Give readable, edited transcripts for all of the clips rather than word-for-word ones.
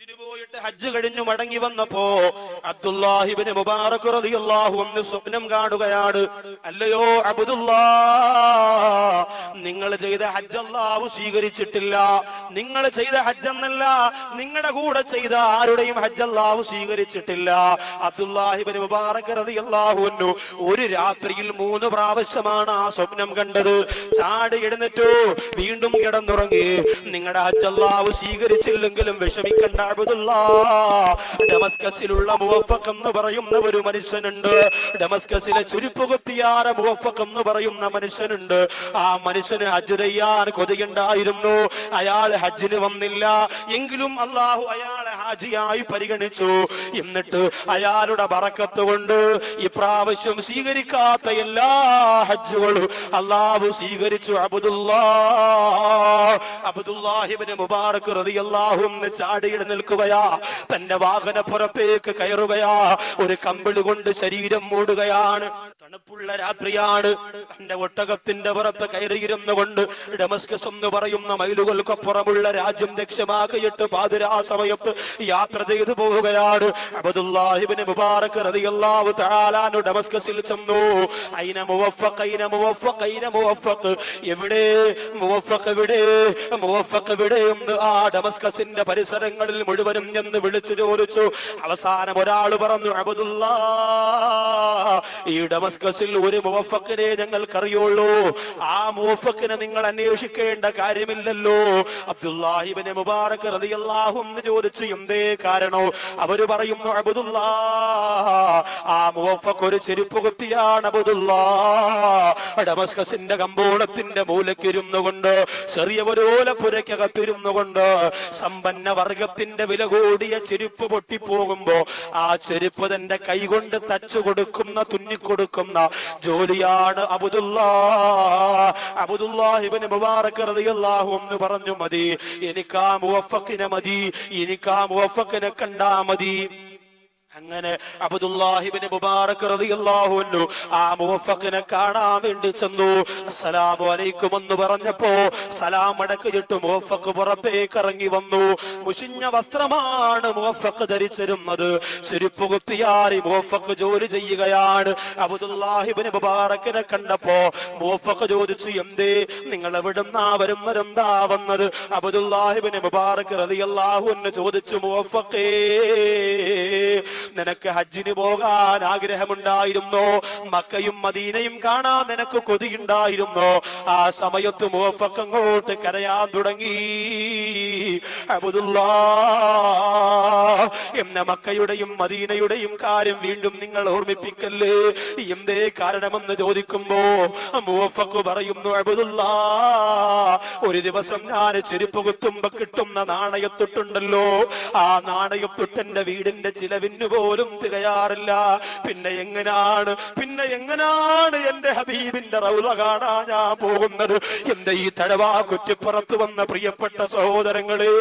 പോയിട്ട് ഹജ്ജ് കഴിഞ്ഞു മടങ്ങി വന്നപ്പോ അബ്ദുല്ലാഹി ഇബ്നു മുബാറക് റളിയല്ലാഹു അൻഹു സ്വപ്നം കാണുകയാണ്. അല്ലയോ അബ്ദുല്ലാഹ്, നിങ്ങൾ ചെയ്ത ഹജ്ജ് അല്ലാഹു സ്വീകരിച്ചിട്ടില്ല. നിങ്ങൾ ചെയ്ത ഹജ്ജ് എന്നല്ല, നിങ്ങളുടെ കൂടെ ചെയ്ത ആരുടെയും ഹജ്ജ് അല്ലാഹു സ്വീകരിച്ചിട്ടില്ല. അബ്ദുല്ലാഹി ഇബ്നു മുബാറക് റളിയല്ലാഹു അൻഹു ഒരു രാത്രിയിൽ 3 പ്രാവശ്യമാണ് ആ സ്വപ്നം കണ്ടത്. ചാടി എഴുന്നേറ്റു, വീണ്ടും കിടന്നുറങ്ങി. നിങ്ങളുടെ ഹജ്ജ് അല്ലാഹു സ്വീകരിച്ചില്ലെങ്കിലും വിഷമിക്കണ്ട ഡമസ്കസിലുള്ള മുവഫഖ് എന്ന് പറയുന്ന ഒരു മനുഷ്യനുണ്ട്. ഡമസ്കസിലെ ചുരുപ്പുകുത്തിയാറ മുവഫഖ് എന്ന് പറയുന്ന മനുഷ്യനുണ്ട്. ആ മനുഷ്യന് ഹജ്ജ് ചെയ്യാൻ കൊതിയുണ്ടായിരുന്നു. അയാൾ ഹജ്ജിന് വന്നില്ല. എങ്കിലും അള്ളാഹു അയാളെ ഹാജിയായി പരിഗണിച്ചു. എന്നിട്ട് അയാളുടെ ബറക്കത്ത് കൊണ്ട് ഇപ്രാവശ്യം സ്വീകരിക്കാത്ത എല്ലാ ഹജ്ജുകളും അള്ളാഹു സ്വീകരിച്ചു. അബ്ദുല്ലാഹി ഇബ്നു മുബാറക് റളിയല്ലാഹു അൻഹു ചാടിയിട നിൽക്കുകയാ. തന്റെ വാഹനപ്പുറത്തേക്ക് കയറുകയാ. ഒരു കമ്പിളി കൊണ്ട് ശരീരം മൂടുകയാണ്. തണുപ്പുള്ള രാത്രിയാണ്. തന്റെ ഒട്ടകത്തിന്റെ പുറത്ത് കയറിയിരുന്നു കൊണ്ട് ഡമസ്കസ് എന്ന് പറയുന്ന മൈലുകൾക്കപ്പുറമുള്ള രാജ്യം ലക്ഷ്യമാക്കിയിട്ട് പാതിരാ സമയത്ത് യാത്ര ചെയ്തു പോവുകയാണ്. അബ്ദുല്ലാഹി ഇബ്നു മുബാറക് റളിയല്ലാഹു തആല അൻഹു ഡമസ്കസിൽ ചെന്നു. ഐന മുവഫഖ്, ഐന മുവഫഖ്, ഐന മുവഫഖ്, എവിടെ മുവഫഖ്, എവിടെ മുവഫഖ്, എവിടെ എന്ന് ആ ഡമസ്കസിന്റെ പരിസരങ്ങളിൽ മുഴുവനും എന്ന് വിളിച്ചു ചോദിച്ചു. അവസാനം ഒരാൾ പറഞ്ഞു, അബ്ദുല്ലാഹ്, ഈ ഡമസ്കസിൽ ഒരു മുവഫഖിനെ ഞങ്ങൾക്കറിയുള്ളൂ. ആ മുവഫഖിനെ നിങ്ങൾ അന്വേഷിക്കേണ്ട കാര്യമില്ലല്ലോ. അബ്ദുല്ലാഹി ഇബ്നു മുബാറക് റളിയല്ലാഹു അൻഹു ചോദിച്ചു, എന്തേ കാരണം? അവര് പറയുന്നു, അബ്ദുല്ലാഹ്, ആ മുവഫഖ് ഒരു ചെരുപ്പ് കുത്തിയാണ്. അബ്ദുല്ലാഹ് ഡമസ്കസിന്റെ കമ്പോളത്തിന്റെ മൂലക്കിരുന്നു കൊണ്ട്, ചെറിയ ഒരു ഓലപ്പുരക്കകത്തിരുന്നു കൊണ്ട് സമ്പന്ന വർഗത്തിന്റെ വില കൂടിയ ചെരുപ്പ് പൊട്ടിപ്പോകുമ്പോ ആ ചെരുപ്പ് തന്റെ കൈകൊണ്ട് തച്ചു കൊടുക്കുന്ന, തുന്നിക്കൊടുക്കുന്ന ജോലിയാണ് അബ്ദുല്ലാഹി ഇബ്നു മുബാറക് റളിയല്ലാഹു അൻഹു പറഞ്ഞു, മതി, എനിക്ക് ആ മുവഫഖിനെ മതി, എനിക്ക് ആ മുവഫഖിനെ കണ്ടാ മതി. അങ്ങനെ അബ്ദുല്ലാഹി ഇബ്നു മുബാറക് റളിയല്ലാഹു അൻഹു ആ മുവഫഖിനെ കാണാൻ വേണ്ടി ചെന്നു. അസ്സലാമു അലൈക്കും എന്ന് പറഞ്ഞപ്പോ സലാം അടക്കിയിട്ട് മുവഫഖ് പുറത്തേക്ക് ഇറങ്ങി വന്നു. മുഷിഞ്ഞ വസ്ത്രമാണ് മുവഫഖ് ധരിച്ചിരുന്നത്. ചെരുപ്പ് കുത്തിയാറി മുവഫഖ് ജോലി ചെയ്യുകയാണ്. അബ്ദുല്ലാഹി ഇബ്നു മുബാറക്കിനെ കണ്ടപ്പോ മുവഫഖ് ചോദിച്ചു, എന്തേ നിങ്ങൾ എവിടുന്നാ വരുന്നതെന്താ വന്നത്? അബ്ദുല്ലാഹി ഇബ്നു മുബാറക് റളിയല്ലാഹു അൻഹു ചോദിച്ചു, മുവഫഖേ, നിനക്ക് ഹജ്ജിന് പോകാൻ ആഗ്രഹമുണ്ടായിരുന്നോ? മക്കയും മദീനയും കാണാൻ നിനക്ക് കൊതിയുണ്ടായിരുന്നോ? ആ സമയത്ത് മുവഫഖ് അങ്ങോട്ട് കരയാൻ തുടങ്ങി. അബ്ദുല്ലാഹ്, എന്ന മക്കയുടെയും മദീനയുടെയും കാര്യം വീണ്ടും നിങ്ങൾ ഓർമ്മിപ്പിക്കല്ലേ, എന്തേ കാരണമെന്ന് ചോദിക്കുമ്പോ മുവഫഖ് പറയുന്നു, അബ്ദുല്ലാഹ്, ഒരു ദിവസം ഞാൻ ചെരുപ്പ് കുത്തുമ്പോ കിട്ടുന്ന നാണയത്തൊട്ടുണ്ടല്ലോ, ആ നാണയത്തൊട്ടെന്റെ വീടിന്റെ ചിലവിന് പോലും തികയാറില്ല. പിന്നെ എങ്ങനാണ് എന്റെ ഹബീബിന്റെ റൗള കാണാൻ ഞാൻ പോകുന്നത്? എന്റെ ഈ തഴവാ കുറ്റിപ്പുറത്ത് വന്ന പ്രിയപ്പെട്ട സഹോദരങ്ങളെ,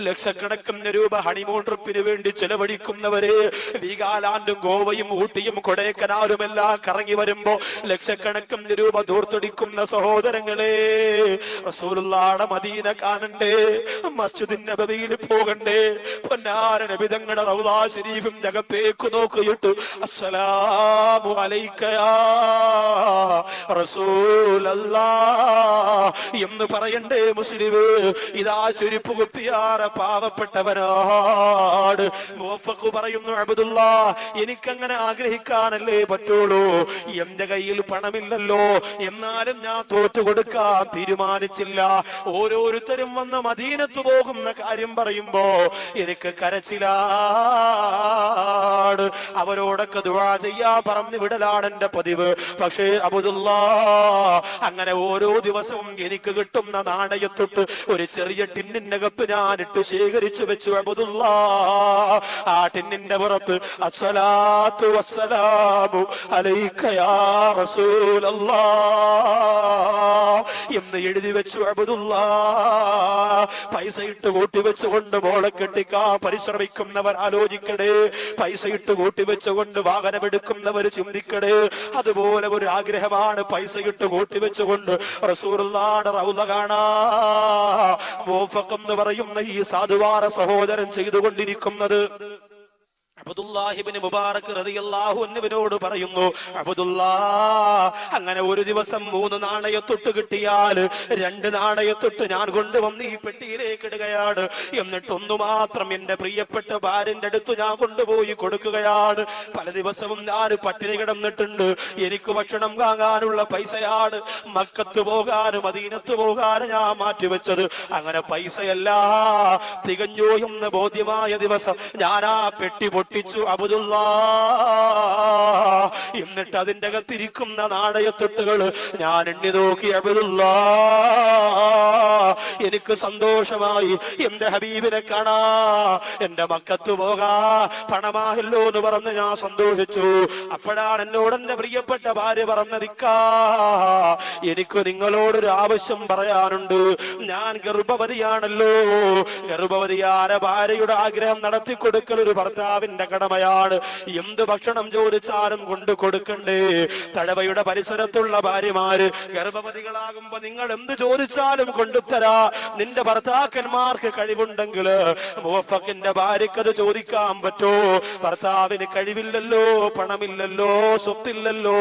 ലക്ഷക്കണക്കിന് രൂപ ഹണിമൂൺ ട്രിപ്പിന് വേണ്ടി ചെലവഴിക്കുന്നവരെ, വീഗാലാൻഡും ഗോവയും ഊട്ടിയും കൊടൈക്കനാലും എല്ലാം കറങ്ങി വരുമ്പോ ലക്ഷക്കണക്കിന് രൂപ ദൂർത്തടിക്കുന്ന സഹോദരങ്ങളെ, റസൂലുള്ളാഹിയുടെ മദീന കാണണ്ടേ, മസ്ജിദുൻ നബവിയിൽ പോകണ്ടേ, പൊന്നാര നബി തങ്ങളുടെ റൗള ശരീഫും ജഗത്തേക്ക് നോക്കിയിട്ട് അസ്സലാമു അലൈക യാ റസൂലല്ലാഹ് എന്ന് പറയണ്ടേ മുസ്ലിമേ? ഇതാ ചെരുപ്പ് കുത്തിയാറ പാവപ്പെട്ടവനാട്. മുവഫഖ് പറയുന്നു, അബ്ദുല്ലാഹ്, എനിക്കങ്ങനെ ആഗ്രഹിക്കാനല്ലേ പറ്റുള്ളൂ. എന്റെ കയ്യിൽ പണമില്ലല്ലോ, എന്നാലും ഞാൻ തോറ്റു കൊടുക്കാൻ തീരുമാനിച്ചില്ല. ഓരോരുത്തരും വന്ന് മദീനത്ത് പോകുന്ന കാര്യം പറയുമ്പോ എനിക്ക് കരച്ചിലാണ്. അവരോടൊക്കെ ദുആ ചെയ്യാൻ പറഞ്ഞു വിടലാണ് എന്റെ പതിവ്. പക്ഷേ അബ്ദുല്ലാഹ്, അങ്ങനെ ഓരോ ദിവസവും എനിക്ക് കിട്ടുന്ന നാണയത്തൊട്ട് ഒരു ചെറിയ ടിന്നിനകത്ത് ഞാനിട്ട് ശേഖരിച്ചു വെച്ചു. അബ്ദുല്ലാഹ്, ആ ടിന്നിന്റെ പുറത്ത് അസ്സലാത്തു വസ്സലാമു അലൈക യാ റസൂലല്ലാഹ് എന്ന് എഴുതി വെച്ചു അബ്ദുല്ലാഹ്. പൈസ ഇട്ട് കൂട്ടി വെച്ചുകൊണ്ട് മോളെ കെട്ടിക്കാൻ പരിശ്രമിക്കുന്നവർ ആലോചിക്കണേ. പൈസ ഇട്ട് കൂട്ടി വെച്ചുകൊണ്ട് വാഹനമെടുക്കുന്നവർ ചിന്തിക്കണേ. അതുപോലെ ഒരു ആഗ്രഹമാണ് പൈസ ഇട്ട് കൂട്ടി വെച്ചുകൊണ്ട് റസൂലുള്ളാഹിയുടെ റൗള കാണാ. മുവഫഖ് എന്ന് പറയുന്ന ഈ സാധുവാര സഹോദരൻ ചെയ്തുകൊണ്ടിരിക്കുന്നത്. അബ്ദുല്ലാഹ് ഇബ്നു മുബാറക് റളിയല്ലാഹു അൻഹുവിനോട് പറയുന്നു, അബ്ദുല്ലാഹ്, അങ്ങനെ ഒരു ദിവസം 3 നാണയത്തൊട്ട് കിട്ടിയാൽ 2 നാണയത്തൊട്ട് ഞാൻ കൊണ്ടുവന്ന് ഈ പെട്ടിയിലേക്ക് ഇടുകയാണ്. എന്നിട്ട് ഒന്ന് മാത്രം എന്റെ പ്രിയപ്പെട്ട ഭാര്യന്റെ അടുത്ത് ഞാൻ കൊണ്ടുപോയി കൊടുക്കുകയാണ്. പല ദിവസവും ഞാൻ പട്ടിണി കിടന്നിട്ടുണ്ട്. എനിക്ക് ഭക്ഷണം വാങ്ങാനുള്ള പൈസയാണ് മക്കത്ത് പോകാനും മദീനത്ത് പോകാനും ഞാൻ മാറ്റിവെച്ചത്. അങ്ങനെ പൈസയല്ല തികഞ്ഞു എന്ന് ബോധ്യമായ ദിവസം ഞാൻ ആ പെട്ടി പൊട്ടിച്ചു അബ്ദുല്ലാഹ്. എന്നിട്ട് അതിന്റെ അകത്തിരിക്കുന്ന നാണയത്തൊട്ടുകൾ ഞാൻ എണ്ണി നോക്കി അബ്ദുല്ലാഹ്. എനിക്ക് സന്തോഷമായി. എന്റെ ഹബീബിനെ കാണാ, എന്റെ മക്കത്ത് പോകാ പണമായല്ലോ എന്ന് പറഞ്ഞ് ഞാൻ സന്തോഷിച്ചു. അപ്പോഴാണ് എന്നോട് എന്റെ പ്രിയപ്പെട്ട ഭാര്യ പറഞ്ഞതിക്കാ, എനിക്ക് നിങ്ങളോടൊരു ആവശ്യം പറയാനുണ്ട്. ഞാൻ ഗർഭവതിയാണല്ലോ. ഗർഭവതിയായ ഭാര്യയുടെ ആഗ്രഹം നടത്തി കൊടുക്കൽ ഒരു ഭർത്താവിന്റെ കടമയാണ്. എന്ത് ഭക്ഷണം ചോദിച്ചാലും കൊണ്ടു കൊടുക്കണ്ടേ? തഴവയുടെ പരിസരത്തുള്ള ഭാര്യമാര് ഗർഭവതികളാകുമ്പോ നിങ്ങൾ എന്ത് ചോദിച്ചാലും കൊണ്ടുതരാ. നിന്റെ ഭർത്താക്കന്മാർക്ക് കഴിവുണ്ടെങ്കിൽ മുവഫഖിന്റെ ഭാര്യക്ക് അത് ചോദിക്കാൻ പറ്റോ? ഭർത്താവിന് കഴിവില്ലല്ലോ, പണമില്ലല്ലോ, സ്വത്തില്ലല്ലോ.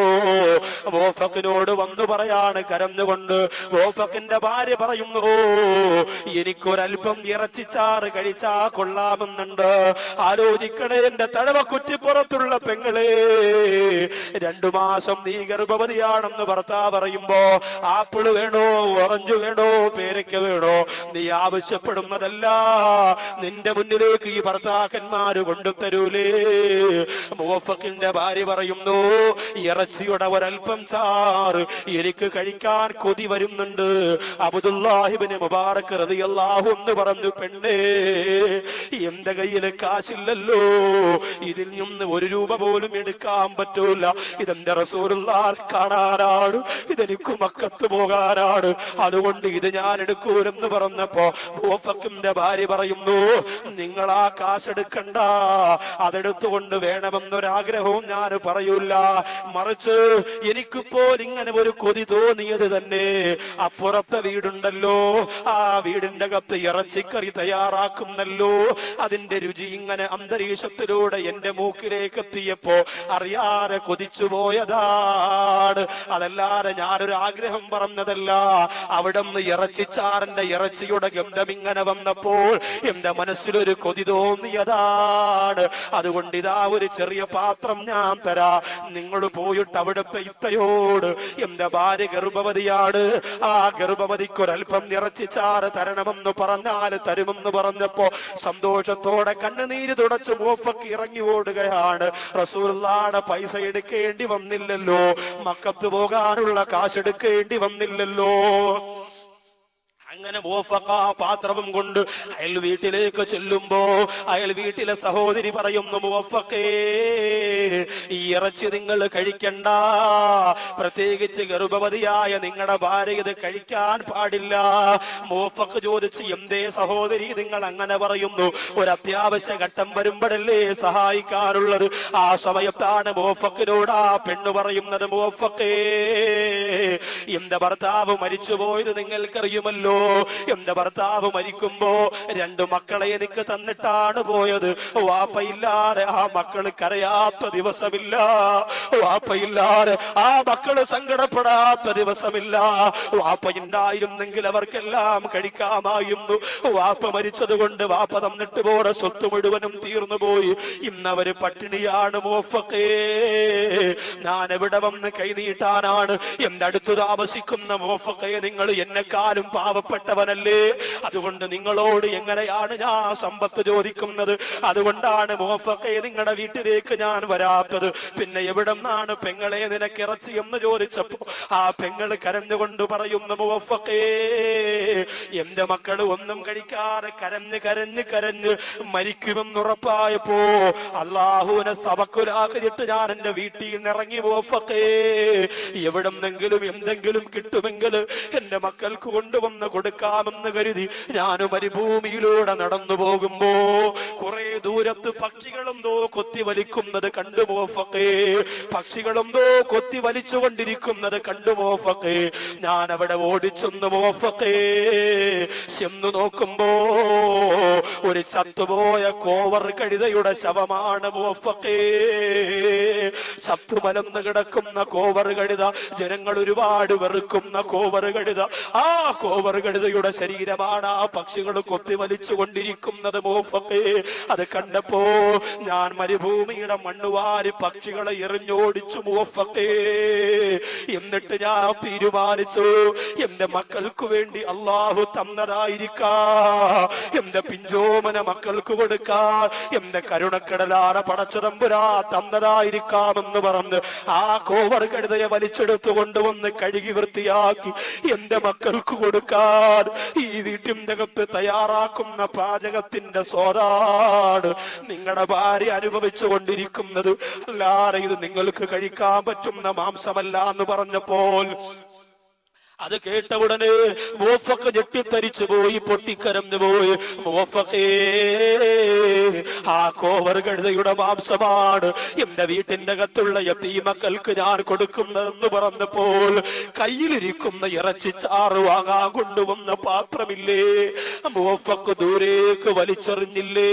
മുവഫഖിനോട് വന്നു പറയാണ് കരഞ്ഞുകൊണ്ട്. മുവഫഖിന്റെ ഭാര്യ പറയുന്നു, എനിക്കൊരൽപ്പം ഇറച്ചിച്ചാറ് കഴിച്ചാ കൊള്ളാമെന്നുണ്ട്. ആലോചിക്കണേ എന്റെ തഴവ കുറ്റിപ്പുറത്തുള്ള പെങ്ങളെ, 2 മാസം നീ ഗർഭവതിയാണെന്ന് ഭർത്താവ് പറയുമ്പോ ആപ്പിള് വേണോ, ഓറഞ്ച് വേണോ, പേരയ്ക്ക വേണോ, നീ ആവശ്യപ്പെടുന്നതല്ല നിന്റെ മുന്നിലേക്ക് ഈ ഭർത്താക്കന്മാര് കൊണ്ടുതരൂലേ. മുവഫഖിന്റെ ഭാര്യ പറയുന്നു, ഇറച്ചിയുടെ ഒരൽപ്പം ചാറ് എനിക്ക് കഴിക്കാൻ കൊതി വരുന്നുണ്ട്. അബ്ദുല്ലാഹ് ഇബ്നു മുബാറക് റളിയല്ലാഹു അൻഹു പറഞ്ഞു, പെണ്ണേ, എന്റെ കയ്യിൽ കാശില്ലല്ലോ, ഇതിൽ നിന്ന് 1 രൂപ പോലും എടുക്കാൻ പറ്റൂല. ഇതെന്റെ റസൂലുള്ളാഹ് കാണാനാണ്, ഇതെനിക്ക് മക്കത്ത് പോകാനാണ്, അതുകൊണ്ട് ഇത് ഞാൻ എടുക്കൂലെന്ന് പറഞ്ഞപ്പോ മുവഫഖിന്റെ ഭാര്യ പറയുന്നു, നിങ്ങൾ ആ കാശ് എടുക്കണ്ട, അതെടുത്തുകൊണ്ട് വേണമെന്നൊരാഗ്രഹവും ഞാൻ പറയൂല. മറിച്ച് എനിക്കിപ്പോൾ ഇങ്ങനെ ഒരു കൊതി തോന്നിയത് തന്നെ അപ്പുറത്തെ വീടുണ്ടല്ലോ, ആ വീടിന്റെ അകത്ത് ഇറച്ചിക്കറി തയ്യാറാക്കുന്നല്ലോ, അതിന്റെ രുചി ഇങ്ങനെ അന്തരീക്ഷത്തിലൂടെ എന്റെ മൂക്കിലേക്ക് എത്തിയപ്പോ അറിയാതെ കൊതിച്ചു പോയതാണ്. അതല്ലാതെ ഞാനൊരു ആഗ്രഹം പറഞ്ഞതല്ല. അവിടെ നിന്ന് ഇറച്ചിച്ചാറിന്റെ ഇറച്ചിയുടെ ഗന്ധം ഇങ്ങനെ വന്നപ്പോൾ എന്റെ മനസ്സിലൊരു കൊതി തോന്നിയതാണ്. അതുകൊണ്ട് ഇതാ ഒരു ചെറിയ പാത്രം ഞാൻ തരാ, നിങ്ങൾ പോയിട്ട് അവിടുത്തെ ഇത്തയോട് എന്റെ ഭാര്യ ഗർഭവതിയാണ്, ആ ഗർഭവതിക്കൊരൽപ്പം ഇറച്ചിച്ചാറ് തരണമെന്ന് പറഞ്ഞാൽ തരുമെന്ന് പറഞ്ഞപ്പോ സന്തോഷത്തോടെ കണ്ണുനീര് തുടച്ച് മുവഫഖ് ഇറങ്ങി ഓടുകയാണ്. റസൂലുള്ളാഹിയുടെ പൈസ എടുക്കേണ്ടി വന്നില്ലല്ലോ, മക്കത്ത് പോകാനുള്ള കാശ് എടുക്കേണ്ടി വന്നില്ലല്ലോ. അങ്ങനെ മുവഫഖ് ആ പാത്രവും കൊണ്ട് അയൽ വീട്ടിലേക്ക് ചെല്ലുമ്പോ അയൽ വീട്ടിലെ സഹോദരി പറയുന്നു, മുവഫഖേ, ഈ ഇറച്ചി നിങ്ങൾ കഴിക്കണ്ട, പ്രത്യേകിച്ച് ഗർഭവതിയായ നിങ്ങളുടെ ഭാര്യ ഇത് കഴിക്കാൻ പാടില്ല. മുവഫഖ് ചോദിച്ചു, എന്തേ സഹോദരി നിങ്ങൾ അങ്ങനെ പറയുന്നു? ഒരു അത്യാവശ്യ ഘട്ടം വരുമ്പോഴല്ലേ സഹായിക്കാനുള്ളത്. ആ സമയത്താണ് മുവഫഖിനോട് ആ പെണ്ണ് പറയുന്നത്, മുവഫഖേ, എന്റെ ഭർത്താവ് മരിച്ചുപോയത് നിങ്ങൾക്കറിയുമല്ലോ. എന്റെ ഭർത്താവ് മരിക്കുമ്പോ 2 മക്കളെ എനിക്ക് തന്നിട്ടാണ് പോയത്. വാപ്പയില്ലാതെ ആ മക്കള് കരയാത്ത ദിവസമില്ല, വാപ്പയില്ലാതെ ആ മക്കള് സങ്കടപ്പെടാത്ത ദിവസമില്ല. വാപ്പയുണ്ടായിരുന്നെങ്കിൽ അവർക്കെല്ലാം കഴിക്കാമായിരുന്നു. വാപ്പ മരിച്ചത് കൊണ്ട് വാപ്പ തന്നിട്ട് പോടെ സ്വത്ത് മുഴുവനും തീർന്നു പോയി. ഇന്നവര് പട്ടിണിയാണ്. മുവഫഖേ, ഞാൻ എവിടെ വന്ന് കൈനീട്ടാനാണ്? എന്റെ അടുത്ത് താമസിക്കുന്ന മുവഫഖേ, നിങ്ങൾ എന്നെക്കാളും പാവപ്പെട്ട പാവപ്പെട്ടവനല്ലേ? അതുകൊണ്ട് നിങ്ങളോട് എങ്ങനെയാണ് ഞാൻ സമ്പത്ത് ചോദിക്കുന്നത്? അതുകൊണ്ടാണ് മുവഫഖേ നിങ്ങളുടെ വീട്ടിലേക്ക് ഞാൻ വരാത്തത്. പിന്നെ എവിടെ നിന്നാണ് പെങ്ങളെ നിനക്ക് ഇറച്ചി എന്ന് ചോദിച്ചപ്പോ ആ പെങ്ങള് കരഞ്ഞുകൊണ്ട് പറയുന്നു, മുവഫഖേ എന്റെ മക്കള് ഒന്നും കഴിക്കാതെ കരഞ്ഞ് കരഞ്ഞ് കരഞ്ഞ് മരിക്കുമെന്നുറപ്പായപ്പോ അള്ളാഹുവിനെ തവക്കുലാക്കിയിട്ട് ഞാൻ എന്റെ വീട്ടിൽ നിന്ന് ഇറങ്ങി. മുവഫഖേ എവിടെന്നെങ്കിലും എന്തെങ്കിലും കിട്ടുമെങ്കിൽ എന്റെ മക്കൾക്ക് കൊണ്ടുവന്ന് കൊടുക്കാമെന്ന് കരുതി ഞാൻ മരുഭൂമിയിലൂടെ നടന്നു പോകുമ്പോ കുറെ ദൂരത്ത് പക്ഷികളെന്തോ കൊത്തി വലിക്കുന്നത് കണ്ടു. മുവഫഖേ പക്ഷികളെന്തോ കൊത്തി വലിച്ചുകൊണ്ടിരിക്കുന്നത് കണ്ടു. മുവഫഖേ ഞാൻ അവിടെ ഓടിച്ചെന്ന് മുവഫഖേ ചെന്നു നോക്കുമ്പോ ഒരു ചത്തുപോയ കോവർ കഴുതയുടെ ശവമാണ്. മുവഫഖേ ചത്തുമലന്ന് കിടക്കുന്ന കോവർ കഴുത, ജനങ്ങൾ ഒരുപാട് വെറുക്കുന്ന കോവർ കഴുത, ആ കോവർ കഴുതയുടെ ശരീരമാണ് ആ പക്ഷികൾ കൊത്തി വലിച്ചു കൊണ്ടിരിക്കുന്നത്. മുവഫഖേ അത് കണ്ടപ്പോ ഞാൻ മരുഭൂമിയുടെ മണ്ണുവാരി പക്ഷികളെ എറിഞ്ഞോടിച്ചു. മുവഫഖേ എന്നിട്ട് ഞാൻ തീരുമാനിച്ചു, എന്റെ മക്കൾക്ക് വേണ്ടി അള്ളാഹു തന്നതായിരിക്കാ, എന്റെ പിഞ്ചോമന മക്കൾക്ക് കൊടുക്കാൻ എന്റെ കരുണക്കടലാറ പടച്ചതമ്പുരാ തന്നതായിരിക്കാമെന്ന് പറഞ്ഞ് ആ കോവർ കഴുതയെ വലിച്ചെടുത്തു കൊണ്ടുവന്ന് കഴുകി വൃത്തിയാക്കി എന്റെ മക്കൾക്ക് കൊടുക്കാൻ ഈ വീട്ടിന്റെ അകത്ത് തയ്യാറാക്കുന്ന പാചകത്തിന്റെ സ്വാദാണ് നിങ്ങളുടെ ഭാര്യ അനുഭവിച്ചു കൊണ്ടിരിക്കുന്നത്. അല്ലാതെ ഇത് നിങ്ങൾക്ക് കഴിക്കാൻ പറ്റുന്ന മാംസമല്ല എന്ന് പറഞ്ഞപ്പോൾ അത് കേട്ട ഉടനെ മുവഫഖ് ഞെട്ടിത്തരിച്ചു പോയി, പൊട്ടിക്കരഞ്ഞു പോയി. മുവഫഖേ ആ കോവർ കഴുതയുടെ മാംസമാണ് എന്റെ വീട്ടിന്റെ അകത്തുള്ള യതീമക്കൾക്ക് ഞാൻ കൊടുക്കുന്നതെന്ന് പറഞ്ഞപ്പോൾ കയ്യിലിരിക്കുന്ന ഇറച്ചിച്ചാറ് വാങ്ങാൻ കൊണ്ടുവന്ന പാത്രമില്ലേ, മുവഫഖ് ദൂരേക്ക് വലിച്ചെറിഞ്ഞില്ലേ?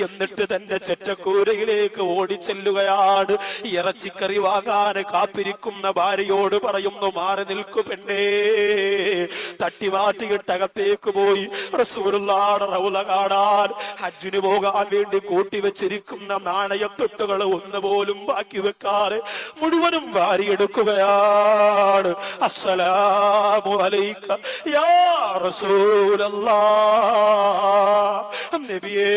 എന്നിട്ട് തന്റെ ചെറ്റക്കൂരയിലേക്ക് ഓടിച്ചെല്ലുകയാണ്. ഇറച്ചിക്കറി വാങ്ങാൻ കാത്തിരിക്കുന്ന ഭാര്യയോട് പറയുന്നു, മാറി നിൽക്കു പെണ്ണേ. തട്ടി മാറ്റിയിട്ട് അകത്തേക്ക് പോയി റസൂലുള്ളാഹിയുടെ റൗള കാണാൻ ഹജ്ജിന് പോകാൻ വേണ്ടി കൂട്ടിവെച്ചിരിക്കുന്ന നാണയത്തൊട്ടുകൾ ഒന്നുപോലും ബാക്കി വെക്കാതെ മുഴുവനും വാരിയെടുക്കുകയാണ്. അസ്സലാമു അലൈക യാ റസൂലല്ലാഹ്. നബിയേ,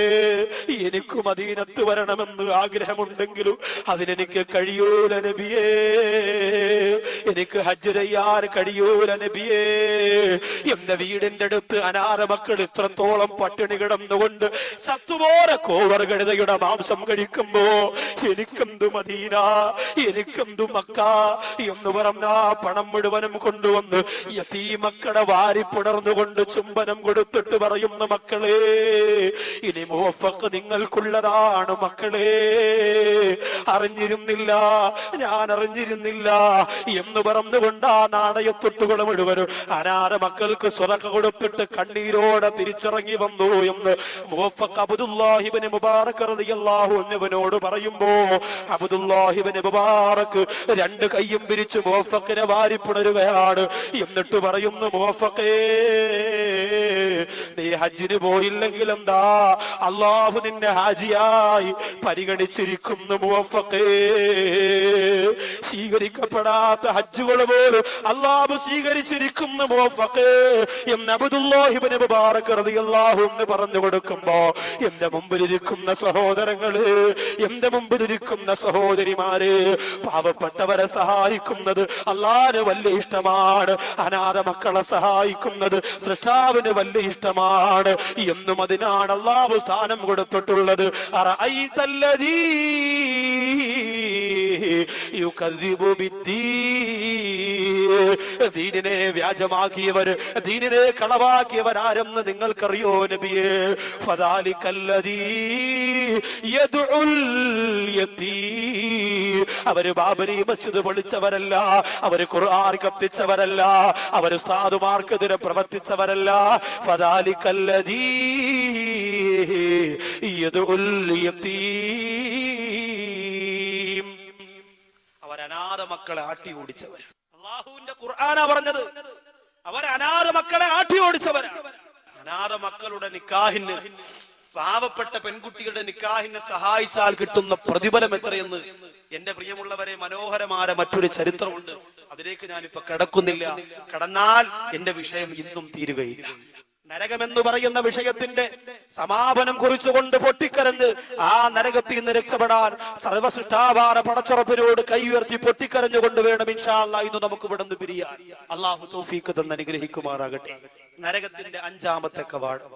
എനിക്ക് മദീനത്ത് വരണമെന്ന് ആഗ്രഹമുണ്ടെങ്കിലും അതിനെനിക്ക് കഴിയൂല നബിയേ, എനിക്ക് ഹജ്ജ് ചെയ്യാൻ കഴിയൂല നബിയേ. എന്റെ വീടിന്റെ അടുത്ത് അനാഥ മക്കൾ ഇത്രത്തോളം പട്ടിണി കിടന്നുകൊണ്ട് ചത്തുപോര കോവർ കഴുതയുടെ മാംസം കഴിക്കുമ്പോ എനിക്കെന്തു മദീന, എനിക്കെന്തു മക്ക എന്ന് പറഞ്ഞ പണം മുഴുവനും കൊണ്ടുവന്ന് യതീമക്കളെ വാരി പുണർന്നുകൊണ്ട് ചുംബനം കൊടുത്തിട്ട് പറയുന്ന, മക്കളെ ഇനി മുവഫഖ് നിങ്ങൾക്കുള്ളതാണ് മക്കളെ. അറിഞ്ഞിരുന്നില്ല, ഞാൻ അറിഞ്ഞിരുന്നില്ല എന്ന് പറഞ്ഞുകൊണ്ട് ആ നാണയത്തൊട്ടുകൾ മുഴുവനും അനാഥ മക്കൾക്ക് സ്വതക്ക കൊടുത്തിട്ട് കണ്ണീരോടെ തിരിച്ചിറങ്ങി വന്നു എന്ന് മുവഫഖ് അബ്ദുല്ലാഹി ഇബ്നു മുബാറക് റളിയല്ലാഹു അൻഹുവിനോട് പറയുമ്പോ അബ്ദുല്ലാഹി ഇബ്നു മുബാറക് രണ്ട് കൈയും പിരിച്ച് മുവഫഖിനെ വാരി പുണരുകയാണ്. എന്നിട്ട് പറയുന്നു, മുവഫഖേ നീ ഹജ്ജിന് പോയില്ലെങ്കിൽ എന്താ, അള്ളാഹു നിന്നെ ഹാജിയായി പരിഗണിച്ചിരിക്കുന്നു. മുവഫഖേ സ്വീകരിക്കപ്പെടാത്ത ഹജ്ജുകൾ പോലും അള്ളാഹു സ്വീകരിച്ചിരിക്കുന്നു മുവഫഖേ എന്ന് അബ്ദുല്ലാഹി ഇബ്നു മുബാറക് റളിയല്ലാഹു അൻഹു പറഞ്ഞു കൊടുക്കുമ്പോ എന്റെ മുമ്പിലിരിക്കുന്ന സഹോദരങ്ങള്, എന്റെ മുമ്പിലിരിക്കുന്ന സഹോദരിമാര്, പാവപ്പെട്ടവരെ സഹായിക്കുന്നത് അള്ളാഹുവിന് വലിയ ഇഷ്ടമാണ്. അനാഥ മക്കളെ സഹായിക്കുന്നത് സൃഷ്ടാവിന് വലിയ ഇഷ്ടമാണ് എന്നും അതിനാണ് അള്ളാഹു സ്ഥാനം കൊടുത്തിട്ടുള്ളത്. അറഅയ്തല്ലദീ യുകദ്ദിബു ബിദ്ദീൻ, ദീനിനെ വ്യാജമാക്കിയവർ, ദീനിനെ കളവാക്കിയവരാരെന്ന് നിങ്ങൾക്കറിയോ നബിയേ? ഫദാലികല്ലദീ യദ്ഉൽ യതീം, അവര് ബാബരി മസ്ജിദ് പൊളിച്ചവരല്ല, അവര് ഖുർആൻ കത്തിച്ചവരല്ല, അവര് ഉസ്താദുമാർക്കെതിരെ പ്രവർത്തിച്ചവരല്ല. ഫദാലികല്ലദീ യദ്ഉൽ യതീം, അവർ അനാഥ മക്കളെ ആട്ടി ഓടിച്ചവർ. അല്ലാഹുവിന്റെ ഖുർആനാ പറഞ്ഞത്, അവർ അനാഥ മക്കളെ ആട്ടി ഓടിച്ചവരാണ്. അനാഥ മക്കളുടെ നിക്കാഹിന്, പാവപ്പെട്ട പെൺകുട്ടികളുടെ നിക്കാഹിനെ സഹായിച്ചാൽ കിട്ടുന്ന പ്രതിഫലം എത്രയെന്ന് എന്റെ പ്രിയമുള്ളവരെ മനോഹരമായ മറ്റൊരു ചരിത്രമുണ്ട്. അതിലേക്ക് ഞാനിപ്പോ കടക്കുന്നില്ല. കടന്നാൽ എന്റെ വിഷയം ഇന്നും തീരുകയില്ല. നരകമെന്ന് പറയുന്ന വിഷയത്തിന്റെ സമാപനം കുറിച്ചുകൊണ്ട് പൊട്ടിക്കരഞ്ഞ് ആ നരകത്തിൽ നിന്ന് രക്ഷപ്പെടാൻ സർവസൃഷ്ടാവാര പടച്ചുറപ്പിനോട് കൈ ഉയർത്തി പൊട്ടിക്കരഞ്ഞുകൊണ്ട് വേണം ഇൻഷാ അല്ലാഹ് ഇന്ന് നമുക്ക് ഇവിടെ നിന്ന് പിരിയാൻ. അള്ളാഹു തൗഫീഖ് തന്ന് അനുഗ്രഹിക്കുമാറാകട്ടെ. നരകത്തിന്റെ അഞ്ചാമത്തെ കവാടം,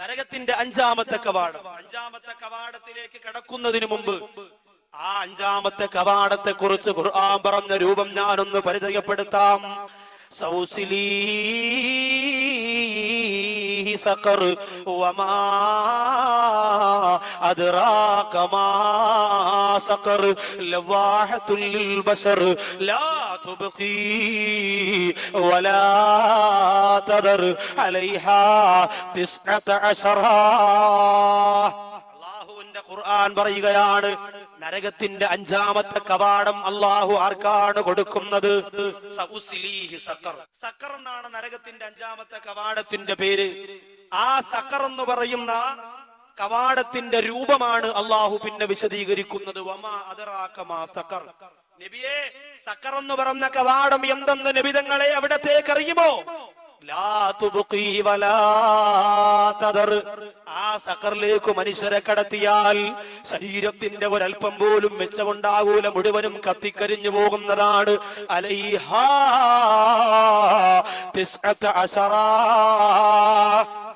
നരകത്തിന്റെ അഞ്ചാമത്തെ കവാടം. അഞ്ചാമത്തെ കവാടത്തിലേക്ക് കടക്കുന്നതിന് മുമ്പ് ആ അഞ്ചാമത്തെ കവാടത്തെ കുറിച്ച് ഖുർആൻ പറഞ്ഞ രൂപം ഞാനൊന്ന് പരിചയപ്പെടുത്താം. സൗസിലീഹി സഖർ വമാ അദ്റാക മാ സഖർ ലവാഹത്തുൽ ലിൽ ബശർ ലാ തുബ്ഖി വലാ തദർ അലൈഹാ 19. അല്ലാഹുവിന്റെ ഖുർആൻ പറയുകയാണ്, നരകത്തിന്റെ അഞ്ചാമത്തെ കവാടം അള്ളാഹു ആർക്കാണ് കൊടുക്കുന്നത്? സഖർ എന്നാണ് നരകത്തിന്റെ അഞ്ചാമത്തെ കവാടത്തിന്റെ പേര്. ആ സഖർ എന്ന് പറയുന്ന കവാടത്തിന്റെ രൂപമാണ് അള്ളാഹു പിന്നെ വിശദീകരിക്കുന്നത്. വമാ അദ്റാക മാ സഖർ. നബിയെ, സഖർ എന്ന് പറഞ്ഞ കവാടം എന്തെന്ന് നബിതങ്ങളെ അവിടത്തേക്ക് അറിയുമോ? ലാ തുബ്ഖി വലാ തദർ. ആ സഖറിലേക്ക് മനുഷ്യരെ കടത്തിയാൽ ശരീരത്തിന്റെ ഒരൽപ്പം പോലും മെച്ചമുണ്ടാകൂല, മുഴുവനും കത്തിക്കരിഞ്ഞു പോകുന്നതാണ്. അലൈഹാ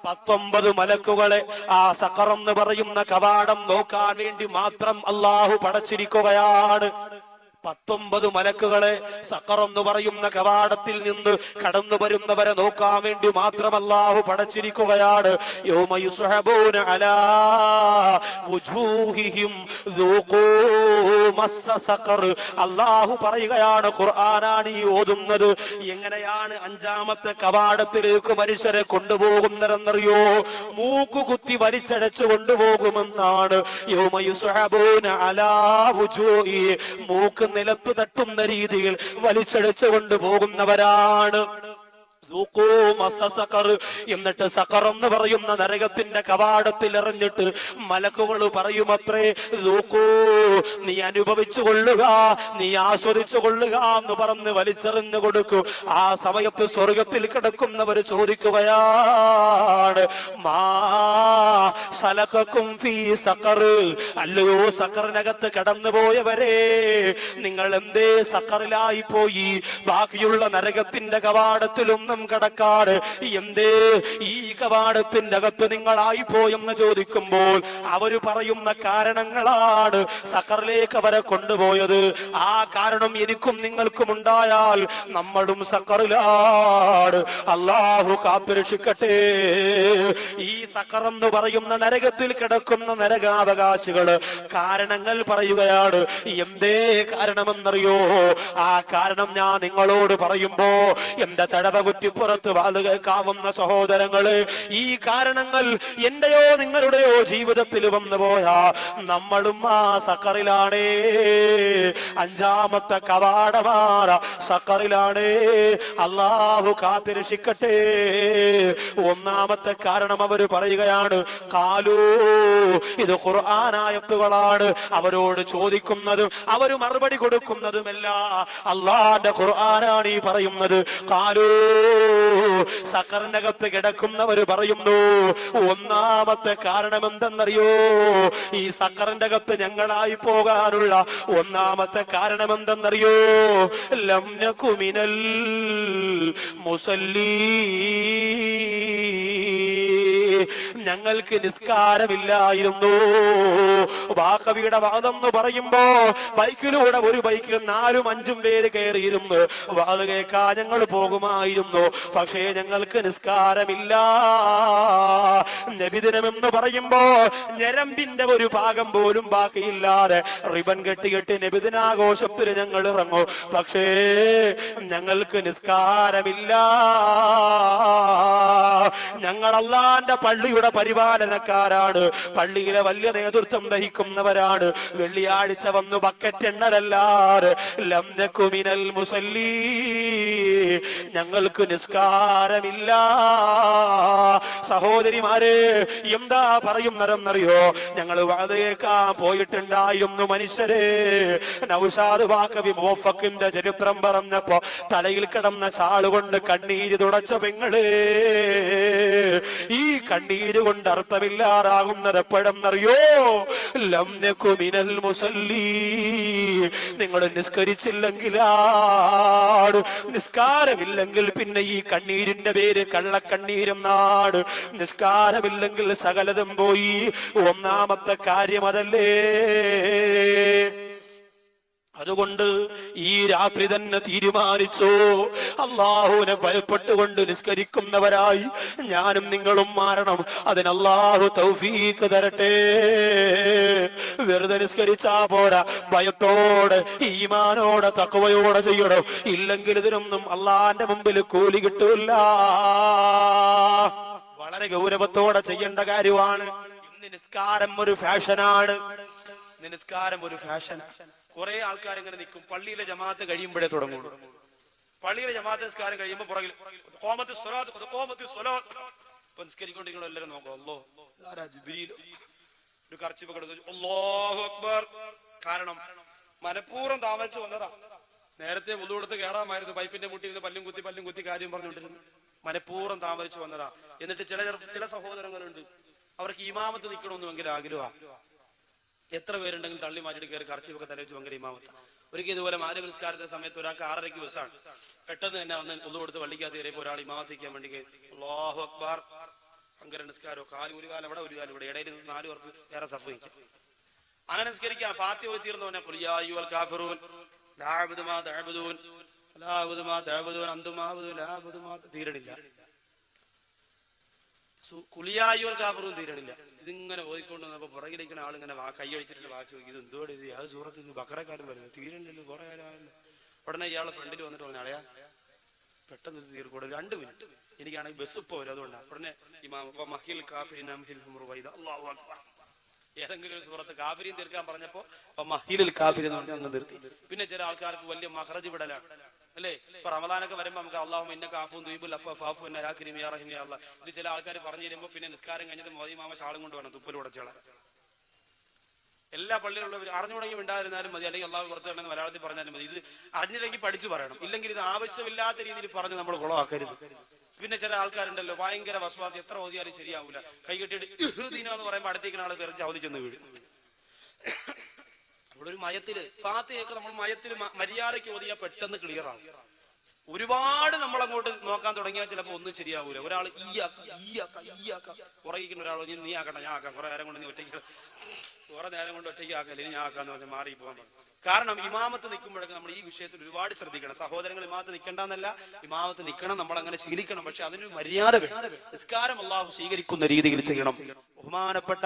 19 മലക്കുകളെ ആ സഖർ എന്ന് പറയുന്ന കവാടം നോക്കാൻ വേണ്ടി മാത്രം അള്ളാഹു പടച്ചിരിക്കുകയാണ്. 19 മലക്കുകളെ സഖർ എന്ന് പറയുന്ന കവാടത്തിൽ നിന്ന് കടന്നു വരുന്നവരെ നോക്കാൻ വേണ്ടി മാത്രം അല്ലാഹു പടച്ചിരിക്കുകയാണ്. യൗമ യുസ്ഹബൂന അലാ വുജൂഹിഹിം ദൂഖൂ മസ്സ സഖർ. അല്ലാഹു പറയുകയാണ്, ഖുർആനാണ് ഈ ഓതുന്നത്. എങ്ങനെയാണ് അഞ്ചാമത്തെ കവാടത്തിലേക്ക് മനുഷ്യരെ കൊണ്ടുപോകുന്നതെന്നറിയോ? മൂക്കുകുത്തി വലിച്ചടച്ചു കൊണ്ടുപോകുമെന്നാണ്. യൗമ യുസ്ഹബൂന അലാ വുജൂഹി, മൂക്ക് നിലത്ത് തട്ടുന്ന രീതിയിൽ വലിച്ചടിച്ചു കൊണ്ടുപോകുന്നവരാണ്. എന്നിട്ട് സഖർ എന്ന് പറയുന്ന നരകത്തിന്റെ കവാടത്തിൽ എറിഞ്ഞിട്ട് മലക്കുകൾ പറയുമത്രേ, നീ അനുഭവിച്ചു കൊള്ളുക, നീ ആസ്വദിച്ചു കൊള്ളുക എന്ന് പറഞ്ഞ് വലിച്ചെറിഞ്ഞു കൊടുക്കൂ. ആ സമയത്ത് സ്വർഗത്തിൽ കിടക്കുന്നവർ ചോദിക്കുകയാണ്, മാ സലകക്കും ഫീ സഖർ. അല്ലയോ സഖറിനകത്ത് കടന്നുപോയവരെ, നിങ്ങൾ എന്തേ സഖറിലായി പോയി? ബാക്കിയുള്ള നരകത്തിന്റെ കവാടത്തിലൊന്നും കടക്കാറ് എന്തേ ഈ കവാടത്തിന്റെ അകത്ത് നിങ്ങളായി പോയെന്ന് ചോദിക്കുമ്പോൾ അവര് പറയുന്ന കാരണങ്ങളാണ് സഖറിലേക്ക് അവരെ കൊണ്ടുപോയത്. ആ കാരണം എനിക്കും നിങ്ങൾക്കും ഉണ്ടായാൽ നമ്മളും സഖറിലാണ്. അല്ലാഹു കാത്തുരക്ഷിക്കട്ടെ. ഈ സഖർ എന്ന് പറയുന്ന നരകത്തിൽ കിടക്കുന്ന നരകാവകാശികള് കാരണങ്ങൾ പറയുകയാണ്. എന്തേ കാരണമെന്നറിയോ? ആ കാരണം ഞാൻ നിങ്ങളോട് പറയുമ്പോ എന്റെ തടവകുറ്റി പുറത്ത് വാത് കേൾക്കാവുന്ന സഹോദരങ്ങള്, ഈ കാരണങ്ങൾ എന്റെയോ നിങ്ങളുടെയോ ജീവിതത്തിൽ വന്നു പോയാ നമ്മളും ആ സഖറിലാണേ. അഞ്ചാമത്തെ കവാടമാറ സഖറിലാണേ. അല്ലാഹു കാത്തിരക്ഷിക്കട്ടെ. ഒന്നാമത്തെ കാരണം അവര് പറയുകയാണ്, കാലൂ, ഇത് ഖുർആനായത്തുകളാണ്. അവരോട് ചോദിക്കുന്നതും അവര് മറുപടി കൊടുക്കുന്നതുമല്ല അല്ലാഹുവിന്റെ ഖുർആനാണ് ഈ പറയുന്നത്. കാലൂ, സഖറിനകത്ത് കിടക്കുന്നവര് പറയുന്നു, ഒന്നാമത്തെ കാരണം എന്തെന്നറിയോ? ഈ സഖറിന്റെ അകത്ത് ഞങ്ങളായി പോകാനുള്ള ഒന്നാമത്തെ കാരണം എന്തെന്നറിയോ? ലം നകു മിനൽ മുസല്ലീ, ഞങ്ങൾക്ക് നിസ്കാരമില്ലായിരുന്നു. ബാക്കവിയുടെ വാദം എന്ന് പറയുമ്പോ ബൈക്കിലൂടെ ഒരു ബൈക്കിൽ 4-5 പേര് കയറിയിരുന്നു വാത് കേൾക്കാൻ ഞങ്ങൾ പോകുമായിരുന്നു. പക്ഷേ ഞങ്ങൾക്ക് നിസ്കാരമില്ല. നബിദിനം എന്ന് പറയുമ്പോ ഞരമ്പിന്റെ ഒരു ഭാഗം പോലും ബാക്കിയില്ലാതെ റിബൺ കെട്ടി നബിദിനാഘോഷത്തിന് ഞങ്ങൾ ഇറങ്ങും. പക്ഷേ ഞങ്ങൾക്ക് നിസ്കാരമില്ല. ഞങ്ങൾ അല്ലാഹുവിന്റെ പള്ളിയുടെ പരിപാലനക്കാരാണ്, പള്ളിയിലെ വലിയ നേതൃത്വം വഹിക്കുന്നവരാണ്. വെള്ളിയാഴ്ച വന്നു ബക്കറ്റ് എണ്ണലല്ലാതെ ലം നകു മിനൽ മുസല്ലി, ഞങ്ങൾക്ക് നിസ്കാരമില്ല. സഹോദരിമാരെ, എന്താ പറയുന്നതെന്നറിയോ? ഞങ്ങൾ വഅദയേക്കാൻ പോയിട്ടുണ്ടായിരുന്നു മനുഷ്യരെ. നൗഷാദ് വാക്കവി മോഫക്കിന്റെ ചരിത്രം പറഞ്ഞപ്പോ തലയിൽ കിടന്ന ഷാള് കൊണ്ട് കണ്ണീര് തുടച്ച പെങ്ങള്, ഈ കണ്ണീര് കൊണ്ട് അർത്ഥമില്ലാതാകുന്നത് എപ്പോഴെന്നറിയോ? ലം നകു മിനൽ മുസല്ലി, നിങ്ങൾ നിസ്കരിച്ചില്ലെങ്കിലാണ്. നിസ്കാരമില്ലെങ്കിൽ പിന്നെ ഈ കണ്ണീരിന്റെ പേര് കള്ളക്കണ്ണീരെന്നാണ്. നിസ്കാരമില്ലെങ്കിൽ സകലതും പോയി. ഒന്നാമത്തെ കാര്യം അതല്ലേ. അതുകൊണ്ട് ഈ രാത്രി തന്നെ തീരുമാനിച്ചു, അള്ളാഹുവിനെ ഭയപ്പെട്ടുകൊണ്ട് നിസ്കരിക്കുന്നവരായി ഞാനും നിങ്ങളും മാറണം. അതിന് അള്ളാഹു തൗഫീഖ് തരട്ടെ. വെറുതെ നിസ്കരിച്ചാ പോരാ, ഭയത്തോടെ ഈമാനോടെ തഖ്വയോടെ ചെയ്യണം. ഇല്ലെങ്കിൽ ഇതിനൊന്നും അള്ളാന്റെ മുമ്പിൽ കൂലി കിട്ടൂല. വളരെ ഗൗരവത്തോടെ ചെയ്യേണ്ട കാര്യമാണ്. ഇന്ന് നിസ്കാരം ഒരു ഫാഷനാണ്. നിസ്കാരം ഒരു ഫാഷനാണ്. കുറെ ആൾക്കാർ ഇങ്ങനെ നിൽക്കും, പള്ളിയിലെ ജമാഅത്ത് കഴിയുമ്പോഴേ തുടങ്ങുള്ളൂ. പള്ളിയിലെ ജമാഅത്ത് നിസ്കാരം കഴിയുമ്പോൾ പുറകിൽ നിസ്കരിക്കൊണ്ടിരിക്കണോ എല്ലാവരും നോക്കാം. ഒരു കർച്ചിപ്പ് കിടന്നു, അല്ലാഹു അക്ബർ. കാരണം മനഃപൂർവ്വം താമസിച്ചു വന്നതാ. നേരത്തെ വുളു കൊടുത്ത് കയറാമായിരുന്നു, പൈപ്പിന്റെ മുട്ടിരുന്ന് പല്ലും കുത്തി കാര്യം പറഞ്ഞുകൊണ്ടിരുന്നു. മനഃപൂർവ്വം താമസിച്ചു വന്നതാ. എന്നിട്ട് ചില സഹോദരങ്ങളുണ്ട്, അവർക്ക് ഇമാമത്ത് നിൽക്കണമെന്ന് ഭയങ്കര ആഗ്രഹമാണ്. എത്ര പേരുണ്ടെങ്കിലും തള്ളി മാറ്റിട്ട് കയറി കർച്ചിപ്പൊക്കെ തലവെച്ച് ഭയങ്കര ഇമാമത്ത്. ഒരിക്കൽ ഇതുപോലെ മാലിക നിസ്കാരത്തിന്റെ സമയത്ത് ഒരാൾക്ക് 6:30 ബസ്സാണ്. പെട്ടെന്ന് തന്നെ വന്ന് ഒന്നു കൊടുത്ത് വള്ളിക്കകത്ത് കയറിയപ്പോൾ ഒരാൾ ഇമാമത്തിക്കാൻ വേണ്ടി അല്ലാഹു അക്ബർ. ഭയങ്കര നിസ്കാരോ, ഒരു കാലം അവിടെ ഒരു കാലം ഇവിടെ, ഇടയിൽ 4 പേർക്ക് വേറെ സഫ് വയ്ക്കും. അങ്ങനെ നിസ്കരിക്കാൻ ഫാത്തിഹ ഓതി തീർന്നു തന്നെ ഖുൽ യാ അയ്യുഹൽ കാഫിറൂൻ ലാ അഅ്ബുദു മാ തഅ്ബുദൂൻ ലാ അഅ്ബുദു മാ തഅ്ബുദൂൻ അൻതും അഅ്ബുദു ലാ അഅ്ബുദു മാ തീരണില്ല. ഖുൽ യാ അയ്യുഹൽ കാഫിറൂൻ തീരണില്ല. ഇതിങ്ങനെ ഓതിക്കൊണ്ട് വന്നപ്പോ പുറകിലിരിക്കുന്ന ആളിങ്ങനെ കൈ അഴിച്ചിട്ട് വാച്ച് നോക്കി, ഇത് എന്തോടെ ഇത് ആ സൂറത്ത് ബക്കറക്കാരൻ വരുന്നത് തീരണില്ലല്ലോ, കുറെ കാലമായല്ലോ. ഉടനെ ഇയാളെ ഫ്രണ്ടിൽ വന്നിട്ട് പറഞ്ഞു, അളയാ പെട്ടെന്ന് തീർക്കൂടെ, 2 മിനിറ്റ്, എനിക്കാണെങ്കിൽ ബസ് ഇപ്പൊ വരും, അതുകൊണ്ടാണ്. ഉടനെ ഏതെങ്കിലും ഒരു സൂറത്ത് കാഫിരീൻ തീർക്കാൻ പറഞ്ഞപ്പോ മഹീലുൽ കാഫിർ എന്ന് പറഞ്ഞ് അങ്ങ് നിർത്തി. പിന്നെ ചില ആൾക്കാർക്ക് വലിയ മഖ്റജ് വിടലാണ് അല്ലേ. ഇപ്പൊ റമദാനൊക്കെ വരുമ്പോ നമുക്ക് അല്ലാഹുമ്മ ഇന്നക അഫ്വൻ തുഹിബ്ബുൽ അഫ്വ ഫഅഫു അന്നാ യാ കരീം യാ റഹീം യാ അല്ലാഹ്. ഇത് ചില ആൾക്കാർ പറഞ്ഞു തരുമ്പോ പിന്നെ നിസ്കാരം കഴിഞ്ഞിട്ട് മോദി മാമ ഷാളും കൊണ്ട് വേണം തുപ്പൽ ഉടച്ചോളാം. എല്ലാ പള്ളിയിലുള്ളവർ അറിഞ്ഞുടങ്ങി ഉണ്ടായിരുന്നാലും മതി, അല്ലെങ്കിൽ അള്ളാഹു പുറത്തുണ്ടെന്ന് മലയാളത്തിൽ പറഞ്ഞാലും മതി. ഇത് അറിഞ്ഞില്ലെങ്കിൽ പഠിച്ചു പറയണം. ഇല്ലെങ്കിൽ ഇത് ആവശ്യമില്ലാത്ത രീതിയിൽ പറഞ്ഞ് നമ്മൾ കുളമാക്കരുത്. പിന്നെ ചില ആൾക്കാരുണ്ടല്ലോ ഭയങ്കര വസ്വാസി, എത്ര ഓതിയാലും ശരിയാവൂല. കൈ കെട്ടിയിട്ട് എന്ന് പറയുമ്പോൾ അടുത്തേക്കുന്ന ആളെ പേര് ചവദിച്ചെന്ന് വീഴും. ഇവിടെ ഒരു മയത്തില് ഫാത്തിഹയൊക്കെ നമ്മൾ മയത്തില് മര്യാദയ്ക്ക് ഓതിയാൽ പെട്ടെന്ന് ക്ലിയർ ആവും. ഒരുപാട് നമ്മൾ അങ്ങോട്ട് നോക്കാൻ തുടങ്ങിയാൽ ചിലപ്പോൾ ഒന്നും ശരിയാവൂല. ഒരാൾ പുറകിക്കുന്ന ഒരാൾ നീ ആക്കണ്ട, ഞാൻ ആക്കാം, കുറെ നേരം കൊണ്ട് നീ ഒറ്റയ്ക്ക് ആക്കല്ലേ, ഞാൻ ആക്കാന്ന് പറഞ്ഞ് മാറി പോകാൻ പറഞ്ഞു. കാരണം ഇമാമത്ത് നിൽക്കുമ്പോഴൊക്കെ നമ്മൾ ഈ വിഷയത്തിൽ ഒരുപാട് ശ്രദ്ധിക്കണം. സഹോദരങ്ങൾ ഇമാമത്ത് നിൽക്കണ്ടെന്നല്ല, ഇമാമത്ത് നിൽക്കണം, നമ്മൾ അങ്ങനെ ശീലിക്കണം. പക്ഷെ അതിനൊരു മര്യാദ വേണം. നിസ്കാരം അല്ലാഹു സ്വീകരിക്കുന്ന രീതിയിൽ ചെയ്യണം. ബഹുമാനപ്പെട്ട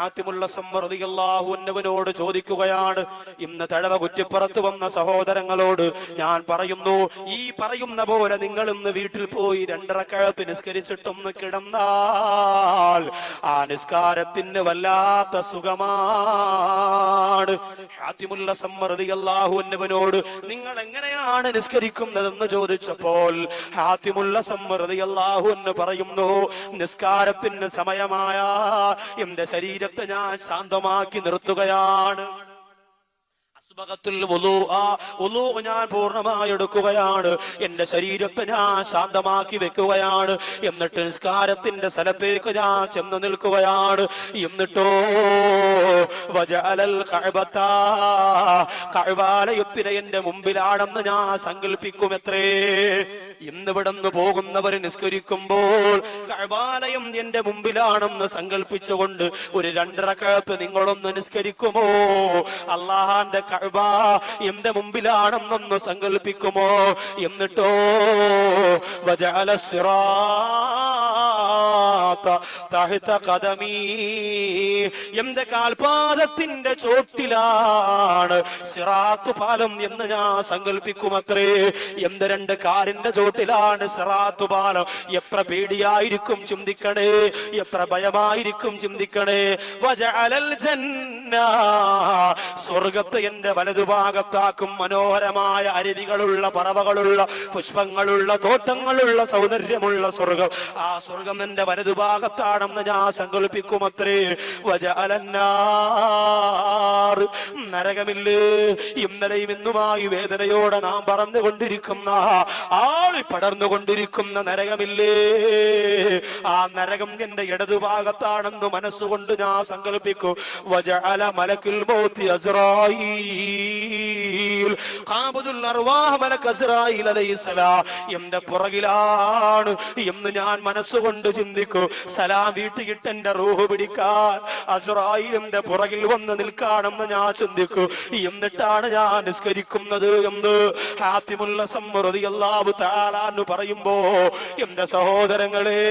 ഹാത്തിമുൽ അസ്സം റളിയല്ലാഹു അൻഹുവിനോട് ചോദിക്കുകയാണ്, ഇന്ന് തഴവ കുറ്റിപ്പുറത്ത് വന്ന സഹോദരങ്ങളോട് ഞാൻ പറയുന്നു, ഈ പറയുന്ന പോലെ നിങ്ങൾ ഇന്ന് വീട്ടിൽ പോയി 2 റക്അത്ത് നിസ്കരിച്ചിട്ടൊന്ന് കിടന്നാൽ ആ നിസ്കാരത്തിന് വല്ലാത്ത സുഖമാണ്. ഹാത്തിമുൽ അസ്സം റളിയല്ലാഹു അൻഹുവിനോട് നിങ്ങൾ എങ്ങനെയാണ് നിസ്കരിക്കുന്നതെന്ന് ചോദിച്ചപ്പോൾ ഹാത്തിമുൽ അസ്സം റളിയല്ലാഹു അൻഹു പറയുന്നു, നിസ്കാരത്തിന് സമയമായ എന്റെ ശരീരത്തെ ഞാൻ ശാന്തമാക്കി നിർത്തുകയാണ്. ഞാൻ പൂർണ്ണമായി എടുക്കുകയാണ്. എന്റെ ശരീരത്തെ ഞാൻ ശാന്തമാക്കി വെക്കുകയാണ്. എന്നിട്ട് നിസ്കാരത്തിന്റെ സ്ഥലത്തേക്ക് ഞാൻ ചെന്ന് നിൽക്കുകയാണ്. എന്നിട്ടോ കഅബാലയത്തിനെ എന്റെ മുമ്പിലാണെന്ന് ഞാൻ സങ്കല്പിക്കുമെത്രേ. ഇന്നിവിടുന്ന് പോകുന്നവർ നിസ്കരിക്കുമ്പോൾ കഅബാലയം എന്റെ മുമ്പിലാണെന്ന് സങ്കല്പിച്ചുകൊണ്ട് ഒരു 2 റക്അത്ത് നിങ്ങളൊന്ന് നിസ്കരിക്കുമോ? അല്ലാഹുവിന്റെ കഅബ എന്റെ മുമ്പിലാണെന്നൊന്ന് സങ്കല്പിക്കുമോ? എന്നിട്ടോ വജഅല സിറാ തഹ്ത ഖദമീ, എന്റെ കാൽപാദത്തിന്റെ ചോട്ടിലാണ് സിറാത്ത് പാലം എന്ന് ഞാൻ സങ്കല്പിക്കുമത്രേ. എന്റെ രണ്ട് കാലിന്റെ ചോട്ടിലാണ് സിറാത്ത് പാലം. എത്ര പേടിയായിരിക്കും ചിന്തിക്കണേ, എത്ര ഭയമായിരിക്കും ചിന്തിക്കണേ. വജഅലൽ ജന്ന, സ്വർഗത്ത് എന്റെ വലതുഭാഗത്താക്കും. മനോഹരമായ അരുവികളുള്ള, പറവകളുള്ള, പുഷ്പങ്ങളുള്ള, തോട്ടങ്ങളുള്ള, സൗന്ദര്യമുള്ള സ്വർഗം. ആ സ്വർഗം എന്റെ വലതുഭാഗത്താണെന്ന് ഞാൻ സങ്കല്പിക്കുമത്രേ. വജഅലന്നാർ, നരകമില്ലേ, ഇന്നലെയും ഇന്നുമായി വേദനയോടെ നാം പറന്നുകൊണ്ടിരിക്കുന്ന, ആളി പടർന്നുകൊണ്ടിരിക്കുന്ന നരകമില്ലേ, ആ നരകം എന്റെ ഇടതുഭാഗത്താണെന്ന് മനസ്സുകൊണ്ട് ഞാൻ സങ്കല്പിക്കും. വജഅല മലക്കുൽ മൗത്തി അസ്റായീൽ, ഖാബിദുൽ അർവാഹ് മലക്ക് അസ്റായീൽ അലൈഹിസ്സലാം എന്റെ പുറകിലാണ് എന്ന് ഞാൻ മനസ്സുകൊണ്ട് ചിന്തിക്കും. സലാം വീട്ടിയിട്ട് എന്റെ റൂഹ് പിടിക്കാൻ അസ്റായീലിന്റെ പുറകിൽ വന്ന് നിൽക്കാണെന്ന് ഞാൻ ചിന്തിക്കും. എന്നിട്ടാണ് ഞാൻ നിസ്കരിക്കുന്നത് എന്ന് ഹാത്തിമുൽ അസ്സം റളിയല്ലാഹു തആല അൻഹു പറയുമ്പോ, എന്റെ സഹോദരങ്ങളെ,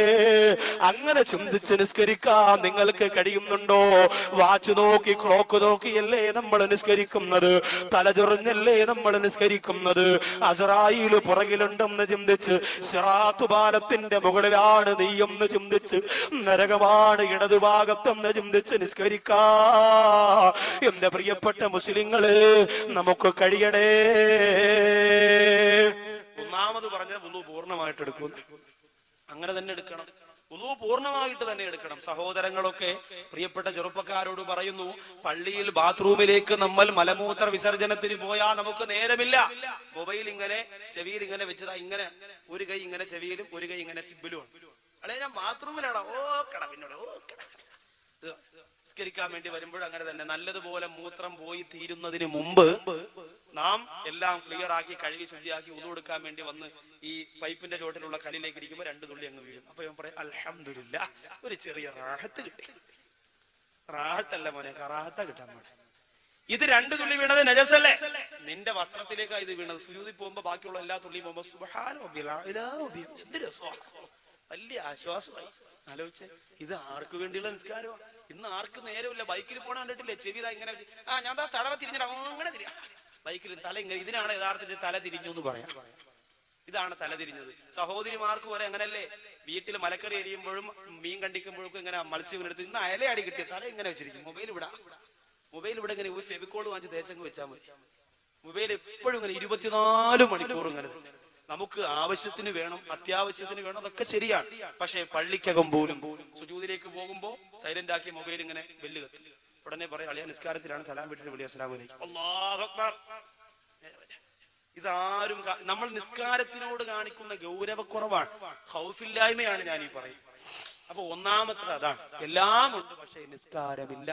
അങ്ങനെ ചിന്തിച്ച് നിസ്കരിക്കാൻ നിങ്ങൾക്ക് കഴിയുന്നുണ്ടോ? വാച്ച് നോക്കി, ക്ലോക്ക് നോക്കിയല്ലേ നമ്മൾ നിസ്കരിക്കുന്നത്? തലചൊറിഞ്ഞല്ലേ നമ്മൾ നിസ്കരിക്കുന്നത്? അസ്റായീൽ പുറകിലുണ്ടെന്ന് ചിന്തിച്ച്, സിറാത്ത് പാലത്തിന്റെ മുകളിലാണ് നീയെന്ന് ചിന്തിച്ച്, നരകമാണ് ഇടതുഭാഗത്തെന്ന് ചിന്തിച്ച് നിസ്കരിക്കാ എന്റെ പ്രിയപ്പെട്ട മുസ്ലിങ്ങളെ, നമുക്ക് കഴിയണേ. ഒന്നാമത് പറഞ്ഞ വുളു പൂർണ്ണമായിട്ട് എടുക്കും. അങ്ങനെ തന്നെ എടുക്കണം, വുളു പൂർണ്ണമായിട്ട് തന്നെ എടുക്കണം. സഹോദരങ്ങളൊക്കെ, പ്രിയപ്പെട്ട ചെറുപ്പക്കാരോട് പറയുന്നു, പള്ളിയിൽ ബാത്റൂമിലേക്ക് നമ്മൾ മലമൂത്ര വിസർജനത്തിന് പോയാൽ നമുക്ക് നേരമില്ല. മൊബൈൽ ഇങ്ങനെ ചെവിയിൽ ഇങ്ങനെ വെച്ചതാ, ഇങ്ങനെ ഒരു കൈ ഇങ്ങനെ ചെവിയിലും ഒരു കൈ ഇങ്ങനെ സിബിലും. അല്ലെ, ഞാൻ ബാത്റൂമിലാണോ? ഓ കട പിന്നോട്, ഓ കട. നിസ്കരിക്കാൻ വേണ്ടി വരുമ്പോൾ അങ്ങനെ തന്നെ നല്ലതുപോലെ മൂത്രം പോയി തീരുന്നതിന് മുമ്പ് നാം എല്ലാം ക്ലിയർ ആക്കി കഴുകി ശുദ്ധിയാക്കി ഉളു കൊടുക്കാൻ വേണ്ടി വന്ന് ഈ പൈപ്പിന്റെ ചോട്ടിലുള്ള കല്ലിലേക്ക് ഇരിക്കുമ്പോൾ 2 തുള്ളി അങ്ങ് വീഴും. അപ്പൊ ഞാൻ പറയും, അൽഹംദുലില്ലാഹ്, ഒരു ചെറിയ റാഹത്ത് കിട്ടി. റാഹത്തല്ല മോനെ, കറാഹത്ത കിട്ടാൻ മോനെ. ഇത് 2 തുള്ളി വീണത് നജസല്ലേ? നിന്റെ വസ്ത്രത്തിലേക്കാണ് ഇത് വീണത്. സുജൂദിൽ പോകുമ്പോ ബാക്കിയുള്ള എല്ലാ തുള്ളിയും പോകുമ്പോ സുബ്ഹാന റബ്ബിൽ അഅ്ലാ, എന്ത് രസമാണ്, വലിയ ആശ്വാസമായി. ആലോചിച്ചേ, ഇത് ആർക്ക് വേണ്ടിയുള്ള നിസ്കാരമാണ്? ഇന്ന് ആർക്ക് നേരമില്ല. ബൈക്കിൽ പോണ കണ്ടിട്ടില്ലേ, ചെവിതാ ഇങ്ങനെ, ഞാൻ തടവ തിരിഞ്ഞിട്ട് അങ്ങനെ തിരിയാ, ബൈക്കിൽ തല ഇങ്ങനെ. ഇതിനാണ് യഥാർത്ഥത്തിൽ തല തിരിഞ്ഞു എന്ന് പറയാം. ഇതാണ് തല തിരിഞ്ഞത്. സഹോദരിമാർക്ക് വരെ അങ്ങനല്ലേ, വീട്ടിൽ മലക്കറി എരിയുമ്പോഴും മീൻ കണ്ടിക്കുമ്പോഴും ഇങ്ങനെ മത്സ്യം എടുത്ത് ഇന്ന് അയലയാടി കിട്ടിയ തല ഇങ്ങനെ വെച്ചിരിക്കും. മൊബൈൽ ഇവിടെ ഇങ്ങനെ ഒരു ഫെവിക്കോൾ വാങ്ങിച്ച് തേച്ചങ്ങ് വെച്ചാൽ മതി. മൊബൈൽ എപ്പോഴും ഇങ്ങനെ 24 മണിക്കൂർ ഇങ്ങനെ. നമുക്ക് ആവശ്യത്തിന് വേണം, അത്യാവശ്യത്തിന് വേണം, അതൊക്കെ ശരിയാണ്. പക്ഷെ പള്ളിക്കകം പോലും സുജൂദിലേക്ക് പോകുമ്പോ സൈലന്റ് ആക്കി മൊബൈൽ ഇങ്ങനെ ബെല്ല് കത്തി. ഉടനെ പറയാം, അളിയാ നിസ്കാരത്തിലാണ്, സലാം വീട്ടിന് വിളി, അസ്സലാമു അലൈക്കും, അല്ലാഹു അക്ബർ. ഇതാരും നമ്മൾ നിസ്കാരത്തിനോട് കാണിക്കുന്ന ഗൗരവക്കുറവാണ്, ഖൗഫില്ലായ്മയാണ് ഞാൻ ഈ പറയും. അപ്പൊ ഒന്നാമത്തെ അതാണ്. എല്ലാം ഉണ്ട്, പക്ഷെ നിസ്കാരമില്ല.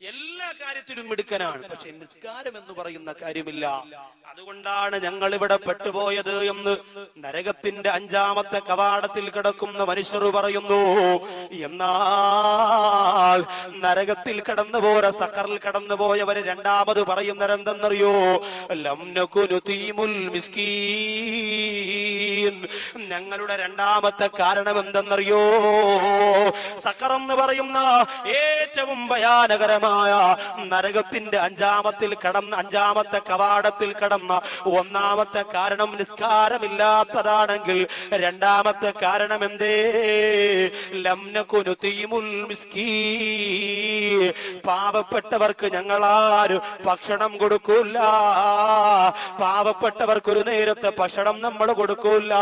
എല്ലാ കാര്യത്തിലും മിടുക്കനാണ്, പക്ഷെ നിസ്കാരം എന്ന് പറയുന്ന കാര്യമില്ല. അതുകൊണ്ടാണ് ഞങ്ങൾ ഇവിടെ പെട്ടുപോയത് എന്ന് നരകത്തിന്റെ 5ാമത്തെ കവാടത്തിൽ കിടക്കുന്ന മനുഷ്യർ പറയുന്നു. എന്നാൽ നരകത്തിൽ കടന്നുപോയ, സഖറിൽ കടന്നുപോയവര് 2ാമത് പറയുന്നവരെന്തെന്നറിയോ? ലം നകുനു തീമുൽ മിസ്കീൻ. ഞങ്ങളുടെ 2ാമത്തെ കാരണം എന്തെന്നറിയോ? സഖർ എന്ന് പറയുന്ന ഏറ്റവും ഭയാനകരമായ നരകത്തിന്റെ 5ാമത്തെ കവാടത്തിൽ കടന്ന 1ാമത്തെ കാരണം നിസ്കാരമില്ലാത്തതാണെങ്കിൽ 2ാമത്തെ കാരണം എന്തേ? ലം നകുനു തീമുൽ മിസ്കീൻ. പാവപ്പെട്ടവർക്ക് ഞങ്ങളാരും ഭക്ഷണം കൊടുക്കൂല, പാവപ്പെട്ടവർക്ക് ഒരു നേരത്തെ ഭക്ഷണം നമ്മൾ കൊടുക്കൂല.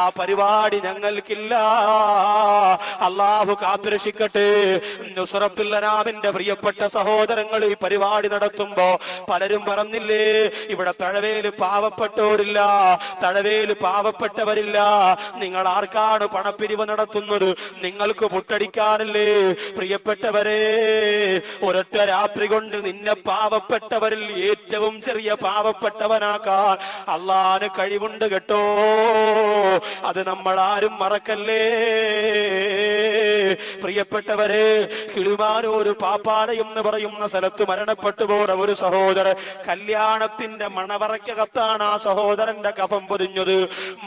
ആ പരിപാടി ഞങ്ങൾക്കില്ല. അല്ലാഹു കാത്തുരക്ഷിക്കട്ടെ. നുസ്റത്തുൽ അനാമിന്റെ പ്രിയപ്പെട്ട സഹോദരങ്ങൾ ഈ പരിപാടി നടത്തുമ്പോ പലരും പറഞ്ഞില്ലേ, ഇവിടെ തഴവേല് പാവപ്പെട്ടവരില്ല, തഴവേല് പാവപ്പെട്ടവരില്ല. നിങ്ങൾ ആർക്കാണ് പണപ്പിരിവ് നടത്തുന്നത്? നിങ്ങൾക്ക് പുട്ടടിക്കാനല്ലേ? പ്രിയപ്പെട്ടവരെ, ഒരൊറ്റ രാത്രി കൊണ്ട് നിന്നെ പാവപ്പെട്ടവരിൽ ഏറ്റവും ചെറിയ പാവപ്പെട്ടവനാക്കാൻ അള്ളാന് കഴിവുണ്ട് കേട്ടോ. അത് നമ്മൾ ആരും മറക്കല്ലേ. പ്രിയപ്പെട്ടവരെ, കിളിമാനൂർ പാപ്പാല എന്ന് പറയുന്ന സ്ഥലത്ത് മരണപ്പെട്ടു പോയ ഒരു സഹോദരൻ, കല്യാണത്തിന്റെ മണവറയ്ക്കകത്താണ് ആ സഹോദരന്റെ കഫം പൊതിഞ്ഞത്.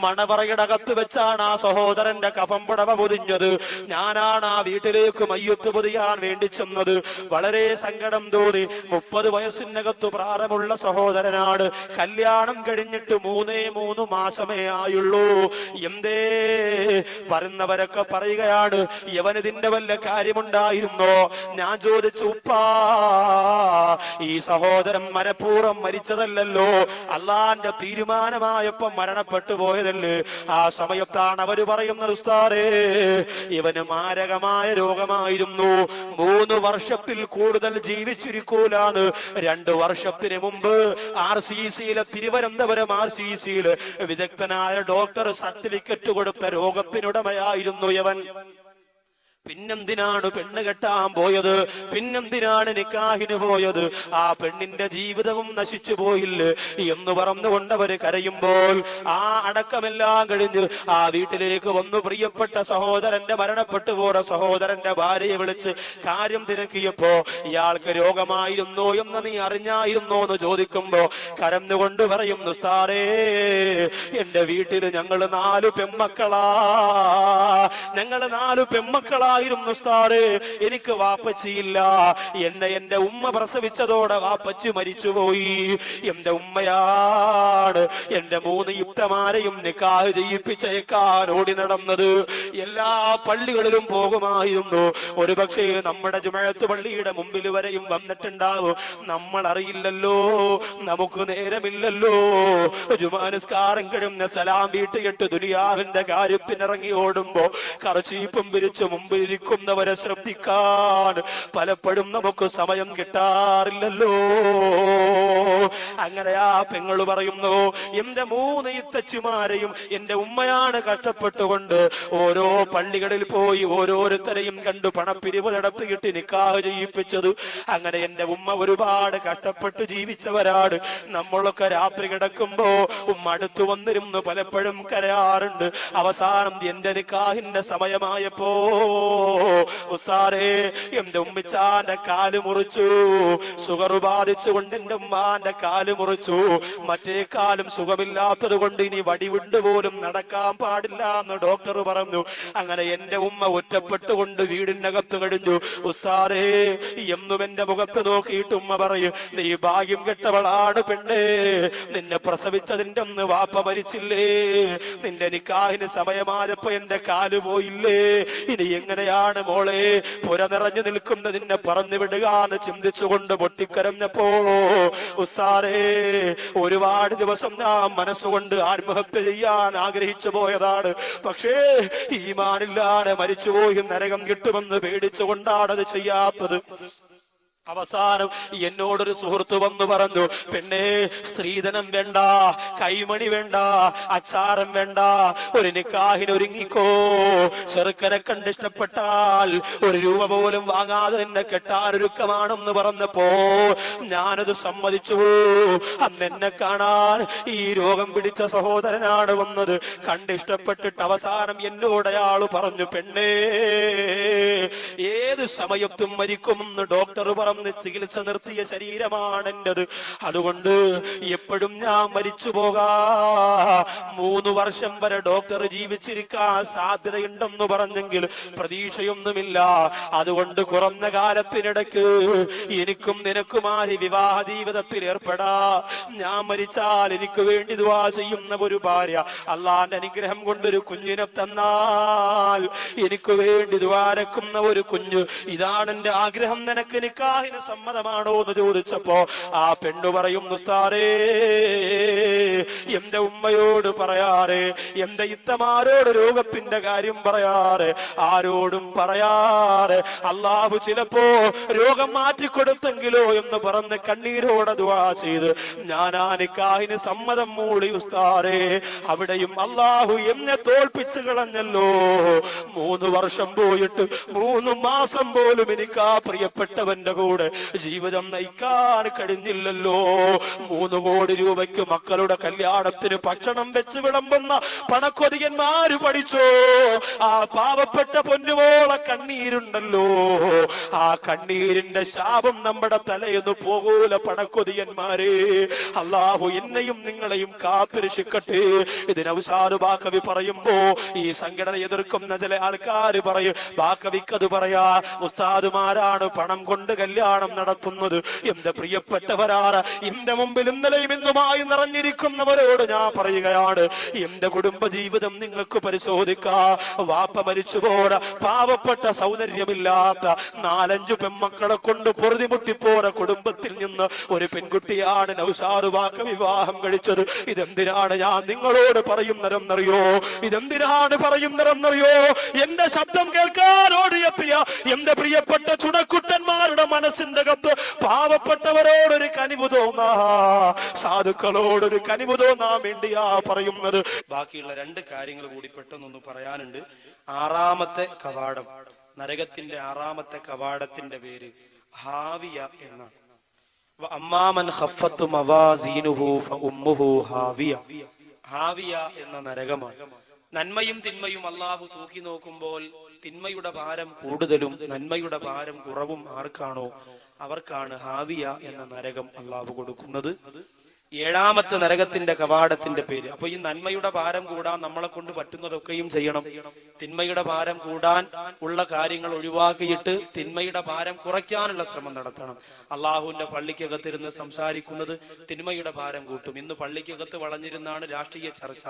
മണവറയുടെ അകത്ത് വെച്ചാണ് ആ സഹോദരന്റെ കഫം പുടവ പൊതിഞ്ഞത്. ഞാനാണ് ആ വീട്ടിലേക്ക് മയ്യത്ത് പൊതിയാൻ വേണ്ടി ചെന്നത്. വളരെ സങ്കടം തോന്നി. 30 വയസ്സിനകത്ത് പ്രായമുള്ള സഹോദരനാണ്. കല്യാണം കഴിഞ്ഞിട്ട് 3 മാസമേ ആയുള്ളൂ. എന്തേ വരുന്നവരൊക്കെ പറയുകയാണ്, യവനിതിന്റെ വല്ല കാര്യമുണ്ടായിരുന്നോ? ഞാൻ ചോദിച്ചു, ഉപ്പാ ഈ സഹോദരൻ മനഃപൂർവ്വം മരിച്ചതല്ലല്ലോ, അള്ളാന്റെ തീരുമാനമായപ്പോ മരണപ്പെട്ടു പോയതല്ലേ. ആ സമയത്താണ് അവര് പറയുന്നത്, ഉസ്താദേ ഇവന് മാരകമായ രോഗമായിരുന്നു, 3 വർഷത്തിൽ കൂടുതൽ ജീവിച്ചിരിക്കൂലാണ്. 2 വർഷത്തിന് മുമ്പ് RCCയിലെ തിരുവനന്തപുരം RCCയില് വിദഗ്ധനായ ഡോക്ടർ സർട്ടിഫിക്കറ്റ് കൊടുത്ത രോഗത്തിനുടമയായിരുന്നു ഇവൻ. പിന്നെന്തിനാണ് പെണ്ണ് കെട്ടാൻ പോയത്? പിന്നെന്തിനാണ് നിക്കാഹിന് പോയത്? ആ പെണ്ണിന്റെ ജീവിതവും നശിച്ചു പോയില്ലേ എന്ന് പറഞ്ഞുകൊണ്ട് അവര് കരയുമ്പോൾ, ആ അടക്കമെല്ലാം കഴിഞ്ഞ് ആ വീട്ടിലേക്ക് വന്നു പ്രിയപ്പെട്ട സഹോദരന്റെ മരണപ്പെട്ടു പോയ സഹോദരന്റെ ഭാര്യയെ വിളിച്ച് കാര്യം തിരക്കിയപ്പോ, ഇയാൾക്ക് രോഗമായിരുന്നോ എന്ന് നീ അറിഞ്ഞായിരുന്നോ എന്ന് ചോദിക്കുമ്പോ കരഞ്ഞുകൊണ്ട് പറയുന്നു, ഉസ്താദേ എന്റെ വീട്ടില് ഞങ്ങള് 4 പെമ്മക്കളാ, ഞങ്ങള് 4 പെമ്മക്കളാ ായിരുന്നു ഉസ്താദേ. എനിക്ക് വാപ്പച്ചിയില്ല. എന്റെ ഉമ്മ പ്രസവിച്ചതോടെ വാപ്പച്ചി മരിച്ചുപോയി. എന്റെ ഉമ്മയാണ് എന്റെ 3 യുക്തമാരെയും നിക്കാഹ് ചെയ്യിപ്പിച്ചേക്കാൻ ഓടി നടന്നത്. എല്ലാ പള്ളികളിലും പോകുമായിരുന്നു. ഒരുപക്ഷെ നമ്മുടെ ജുമഅത്ത് പള്ളിയുടെ മുമ്പിൽ വരെയും വന്നിട്ടുണ്ടാവും. നമ്മൾ അറിയില്ലല്ലോ, നമുക്ക് നേരമില്ലല്ലോ. ജുമാനസ്കാരം കഴിഞ്ഞ സലാം വീട്ടിയിട്ട് ദുനിയാവിന്റെ കാര്യത്തിനിറങ്ങി ഓടുമ്പോ കർച്ചീപ്പും പിരിച്ച് മുമ്പിൽ ഇരിക്കുന്നവരെ ശ്രദ്ധിക്കാൻ പലപ്പോഴും നമുക്ക് സമയം കിട്ടാറില്ലല്ലോ. അങ്ങനെ ആ പെങ്ങള് പറയുന്നു, എന്റെ 3 ഇത്തച്ചിമാരെയും എന്റെ ഉമ്മയാണ് കഷ്ടപ്പെട്ടുകൊണ്ട് ഓരോ പള്ളികളിൽ പോയി ഓരോരുത്തരെയും കണ്ടു പണപ്പിരിവ് നടത്തിയിട്ട് നിക്കാഹ് ചെയ്യിപ്പിച്ചത്. അങ്ങനെ എന്റെ ഉമ്മ ഒരുപാട് കഷ്ടപ്പെട്ട് ജീവിച്ചവരാണ്. നമ്മളൊക്കെ രാത്രി കിടക്കുമ്പോ ഉമ്മ അടുത്തു വന്നിരുന്നു പലപ്പോഴും കരയാറുണ്ട്. അവസാനം എന്റെ നിക്കാഹിന്റെ സമയമായപ്പോ, ഉസ്താദേ എന്റെ ഉമ്മിച്ചാന്റെ കാല് മുറിച്ചു, സുഗർ ബാധിച്ചുകൊണ്ട് എന്റെ ഉമ്മാന്റെ കാല് മുറിച്ചു, മറ്റേ കാലും സുഖമില്ലാത്തത് കൊണ്ട് ഇനി വടിവിണ്ട് പോലും നടക്കാൻ പാടില്ല എന്ന് ഡോക്ടർ പറഞ്ഞു. അങ്ങനെ എന്റെ ഉമ്മ ഒറ്റപ്പെട്ടുകൊണ്ട് വീടിനകത്ത് കഴിഞ്ഞു. ഉസ്താദേ എന്നും എന്റെ മുഖത്ത് നോക്കിയിട്ട് ഉമ്മ പറയും, നീ ഭാഗ്യം കെട്ടവളാണ് പെണ്ണേ, നിന്നെ പ്രസവിച്ചതിന്റെ ഒന്ന് വാപ്പ മരിച്ചില്ലേ, നിന്റെ നിക്കാഹിന് സമയമായപ്പോ എന്റെ കാല് പോയില്ലേ, ഇനി എങ്ങനെയാണ് മോളെ പുര നിറഞ്ഞു നിൽക്കുന്നതിനെ പറഞ്ഞു വിടുക എന്ന് ചിന്തിച്ചുകൊണ്ട് പൊട്ടിക്കരഞ്ഞപ്പോ, ഉസ്താദേ ഒരുപാട് ദിവസം ഞാൻ മനസ്സുകൊണ്ട് ആത്മഹത്യ ചെയ്യാൻ ആഗ്രഹിച്ചു പോയതാണ്. പക്ഷേ ഈമാനില്ലാതെ മരിച്ചുപോയി നരകം കിട്ടുമെന്ന് പേടിച്ചുകൊണ്ടാണ് അത് ചെയ്യാത്തത്. അവസാനം എന്നോടൊരു സുഹൃത്ത് വന്നു പറഞ്ഞു, പെണ്ണേ സ്ത്രീധനം വേണ്ട, കൈമണി വേണ്ട, അച്ചാരം വേണ്ട, ഒരു നിക്കാഹിന് ഒരുങ്ങിക്കോ, ചെറുക്കനെ കണ്ടിഷ്ടപ്പെട്ടാൽ 1 രൂപ പോലും വാങ്ങാതെ എന്നെ കെട്ടാനൊരുക്കമാണെന്ന് പറഞ്ഞപ്പോ ഞാനത് സമ്മതിച്ചു. അന്ന് എന്നെ കാണാൻ ഈ രോഗം പിടിച്ച സഹോദരനാണ് വന്നത്. കണ്ടിഷ്ടപ്പെട്ടിട്ട് അവസാനം എന്നോട് അയാള് പറഞ്ഞു, പെണ്ണേ ഏത് സമയത്തും മരിക്കുമെന്ന് ഡോക്ടർ പറഞ്ഞു ചികിത്സ നിർത്തിയ ശരീരമാണ് എന്റേത്. അതുകൊണ്ട് എപ്പോഴും ഞാൻ മരിച്ചു പോകാ. 3 വർഷം വരെ ഡോക്ടർ ജീവിച്ചിരിക്കാൻ സാധ്യതയുണ്ടെന്ന് പറഞ്ഞെങ്കിൽ പ്രതീക്ഷയൊന്നുമില്ല. അതുകൊണ്ട് കുറഞ്ഞ കാലത്തിനിടയ്ക്ക് എനിക്കും നിനക്കുമായി വിവാഹ ജീവിതത്തിൽ ഏർപ്പെടാ. ഞാൻ മരിച്ചാൽ എനിക്ക് വേണ്ടി ദുആ ചെയ്യുന്ന ഒരു ഭാര്യ, അള്ളാന്റെ അനുഗ്രഹം കൊണ്ടൊരു കുഞ്ഞിനെ തന്നാൽ എനിക്ക് വേണ്ടി ദുആരക്കുന്ന ഒരു കുഞ്ഞ്, ഇതാണ് എന്റെ ആഗ്രഹം. നിനക്ക് നിക്കാഹിന് സമ്മതമാണോ എന്ന് ചോദിച്ചപ്പോ ആ പെണ്ണു പറയും, ഉസ്താദേ എന്റെ ഉമ്മയോട് പറയാറ്, എന്റെ ഇത്തമാരോട് രോഗത്തിന്റെ കാര്യം പറയാറ്, ആരോടും പറയാറ്, അള്ളാഹു ചിലപ്പോ രോഗം മാറ്റിക്കൊടുത്തെങ്കിലോ എന്ന് പറഞ്ഞ് കണ്ണീരോടെ ദുആ ചെയ്ത് ഞാൻ ആ നിക്കാഹിന് സമ്മതം മൂളി. ഉസ്താദേ അവിടെയും അള്ളാഹു എന്നെ തോൽപ്പിച്ചു കളഞ്ഞല്ലോ. 3 വർഷം പോയിട്ട് 3 മാസം പോലും എനിക്ക് ആ പ്രിയപ്പെട്ടവന്റെ കൂടെ സമ്പത്തിലൂടെ ജീവിതം നയിക്കാൻ കഴിഞ്ഞില്ലല്ലോ. 3 കോടി രൂപയ്ക്ക് മക്കളുടെ കല്യാണത്തിന് ഭക്ഷണം വെച്ച് വിളമ്പുന്ന പണക്കൊതിയന്മാര് പഠിച്ചോ. ആ പാവപ്പെട്ട പൊന്നുമോളെ കണ്ണീരുണ്ടല്ലോ, ആ കണ്ണീരിന്റെ ശാപം നമ്മുടെ തലയൊന്ന് പോകൂല പണക്കൊതിയന്മാരെ. അല്ലാഹു എന്നെയും നിങ്ങളെയും കാത്തുരക്ഷിക്കട്ടെ. ഇതിന് ഔസാദ് ബാക്കവി പറയുമ്പോ ഈ സംഘടന എതിർക്കുന്ന ചില ആൾക്കാർ പറയും, ബാക്കവിക്കത് പറയാ ഉസ്താദുമാരാണ് പണം കൊണ്ട് കല്യാണം നടത്തുന്നത്. എന്റെ പ്രിയപ്പെട്ടവരാണ്, എന്റെ മുമ്പിൽ ഇന്നലെയും ഇന്നുമായി നിറഞ്ഞിരിക്കുന്നവരോട് ഞാൻ പറയുകയാണ്, എന്റെ കുടുംബ ജീവിതം നിങ്ങൾക്ക് പരിശോധിക്കാ. വാപ്പ മരിച്ചുപോര പാവപ്പെട്ട സൗന്ദര്യമില്ലാത്ത 4-5 പെൺമക്കളെ കൊണ്ട് പൊറുതിമുട്ടിപ്പോര കുടുംബത്തിൽ നിന്ന് ഒരു പെൺകുട്ടിയാണ് നൗസാദ് ബാക്ക വിവാഹം കഴിച്ചത്. ഇതെന്തിനാണ് ഞാൻ നിങ്ങളോട് പറയുന്നതെന്നറിയോ? ഇതെന്തിനാണ് പറയുന്നതെന്നറിയോ? എന്റെ ശബ്ദം കേൾക്കാൻ ഓടിയെത്തിയ എന്റെ പ്രിയപ്പെട്ട ചുണക്കുട്ടന്മാരുടെ മനസ്സിന്റെ കത്ത് പാവപ്പെട്ടവരോടൊരു കനിവ് തോന്നാ, സാധുക്കളോടൊരു കനിവ് തോന്നാൻ വേണ്ടിയാ പറയുന്നത്. ബാക്കിയുള്ള 2 കാര്യങ്ങൾ കൂടി പെട്ടെന്നൊന്ന് പറയാനുണ്ട്. 6ാമത്തെ കവാടം, നരകത്തിന്റെ 6ാമത്തെ കവാടത്തിന്റെ പേര് ഹാവിയ എന്നാണ്. അമ്മാമൻ ഖഫ്ഫത്ത് മവാസീനുഹു ഫഉമ്മുഹു ഹാവിയ. ഹാവിയ എന്ന നരകമാണ്. നന്മയും തിന്മയും അല്ലാഹു തൂക്കി നോക്കുമ്പോൾ തിന്മയുടെ ഭാരം കൂടുതലും നന്മയുടെ ഭാരം കുറവും ആർക്കാണോ അവർക്കാണ് ഹാവിയ എന്ന നരകം അല്ലാഹു കൊടുക്കുന്നത്. 7ാമത്തെ നരകത്തിന്റെ കവാടത്തിന്റെ പേര്. അപ്പൊ ഈ നന്മയുടെ ഭാരം കൂടാൻ നമ്മളെ കൊണ്ട് പറ്റുന്നതൊക്കെയും ചെയ്യണം. തിന്മയുടെ ഭാരം കൂടാൻ ഉള്ള കാര്യങ്ങൾ ഒഴിവാക്കിയിട്ട് തിന്മയുടെ ഭാരം കുറയ്ക്കാനുള്ള ശ്രമം നടത്തണം. അള്ളാഹുവിന്റെ പള്ളിക്കകത്തിരുന്ന് സംസാരിക്കുന്നത് തിന്മയുടെ ഭാരം കൂട്ടും. ഇന്ന് പള്ളിക്കകത്ത് വളഞ്ഞിരുന്നാണ് രാഷ്ട്രീയ ചർച്ച,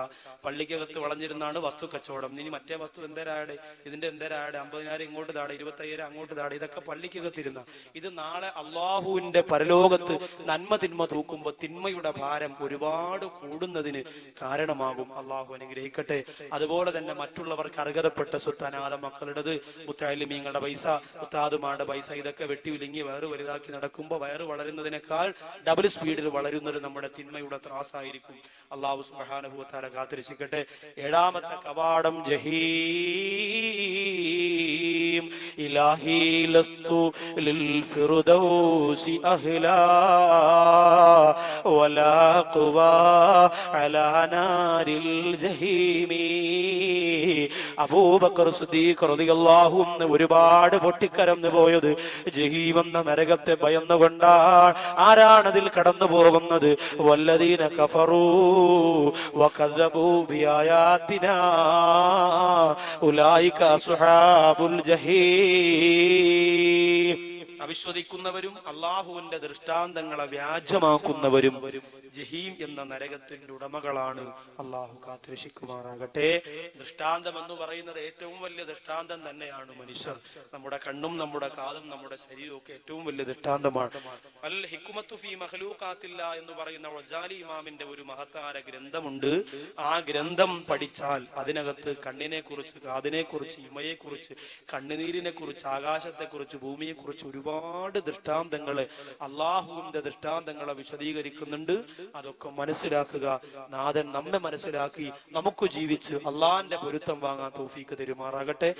പള്ളിക്കകത്ത് വളഞ്ഞിരുന്നാണ് വസ്തു കച്ചവടം. ഇനി മറ്റേ വസ്തു എന്തരാടെ, ഇതിന്റെ എന്തരാടെ, 50,000 ഇങ്ങോട്ട് താടെ, 25,000 അങ്ങോട്ട് താടെ, ഇതൊക്കെ പള്ളിക്കകത്തിരുന്ന ഇത് നാളെ അള്ളാഹുവിന്റെ പരലോകത്ത് നന്മ തിന്മ തൂക്കുമ്പോ തിന്മയുടെ ഭാരം ഒരുപാട് കൂടുന്നതിന് കാരണമാകും. അള്ളാഹു അനുഗ്രഹിക്കട്ടെ. അതുപോലെ തന്നെ മറ്റുള്ളവർക്ക് അർഹതപ്പെട്ട സ്വത്ത്, അനാഥ മക്കളുടേത്, മുത്തഅല്ലിമീങ്ങളുടെ പൈസ, ഉസ്താദുമാരുടെ പൈസ, ഇതൊക്കെ വെട്ടി വിലുങ്ങി വയറ് വലുതാക്കി നടക്കുമ്പോൾ വയറ് വളരുന്നതിനേക്കാൾ ഡബിൾ സ്പീഡിൽ വളരുന്നത് നമ്മുടെ തിന്മയുടെ ത്രാസായിരിക്കും. അള്ളാഹു സുബ്ഹാനഹു വ തആല കാത്തിരക്ഷിക്കട്ടെ. 7ാമത്തെ കവാടം ജഹീം. ഇലാഹി ലസ്തു ലിൽ ഫിർദൗസി അഹ്ലാ വലാ ഖുവാ അലാ നാരിൽ ജഹീമി. അബൂബക്കർ സിദ്ദീഖ് റളിയല്ലാഹു അൻഹു ഒരുപാട് പൊട്ടിക്കരഞ്ഞു പോയത് ജഹീം എന്ന നരകത്തെ ഭയന്നുകൊണ്ടാണ്. ആരാണ് അതിൽ കടന്നു പോകുന്നത്? വല്ലദീന കഫറൂ വകദബൂ ബിആയാതിനാ ഉലൈക അസ്ഹാബുൽ ജഹീം. അവിശ്വസിക്കുന്നവരും അള്ളാഹുവിന്റെ ദൃഷ്ടാന്തങ്ങളെ വ്യാജമാക്കുന്നവരും ജഹീം എന്ന നരകത്തിന്റെ ഉടമകളാണ്. അള്ളാഹു കാത്തുരക്ഷിക്കുമാറാകട്ടെ. ദൃഷ്ടാന്തം എന്ന് പറയുന്നത് ഏറ്റവും വലിയ ദൃഷ്ടാന്തം തന്നെയാണ് മനുഷ്യർ. നമ്മുടെ കണ്ണും നമ്മുടെ കാതും നമ്മുടെ ശരീരവും ഒക്കെ ഏറ്റവും വലിയ ദൃഷ്ടാന്തമാണ്. അൽ ഹിക്മത്തു ഫീ മഖ്ലൂഖാത്തില്ലാ എന്ന് പറയുന്ന ഗസാലി ഇമാമിന്റെ ഒരു മഹത്താര ഗ്രന്ഥമുണ്ട്. ആ ഗ്രന്ഥം പഠിച്ചാൽ അതിനകത്ത് കണ്ണിനെ കുറിച്ച്, കാതിനെ കുറിച്ച്, ഇമയെ കുറിച്ച്, കണ്ണുനീരിനെ കുറിച്ച്, ആകാശത്തെ കുറിച്ച്, ഭൂമിയെ കുറിച്ച് ഒരുപാട് ദൃഷ്ടാന്തങ്ങള്, അള്ളാഹുവിന്റെ ദൃഷ്ടാന്തങ്ങളെ വിശദീകരിക്കുന്നുണ്ട്. അതൊക്കെ മനസ്സിലാക്കുക. നാഥൻ നമ്മെ മനസ്സിലാക്കി നമുക്ക് ജീവിച്ച് അള്ളാന്റെ പൊരുത്തം വാങ്ങാൻ തൗഫീക്ക് തരുമാറാകട്ടെ.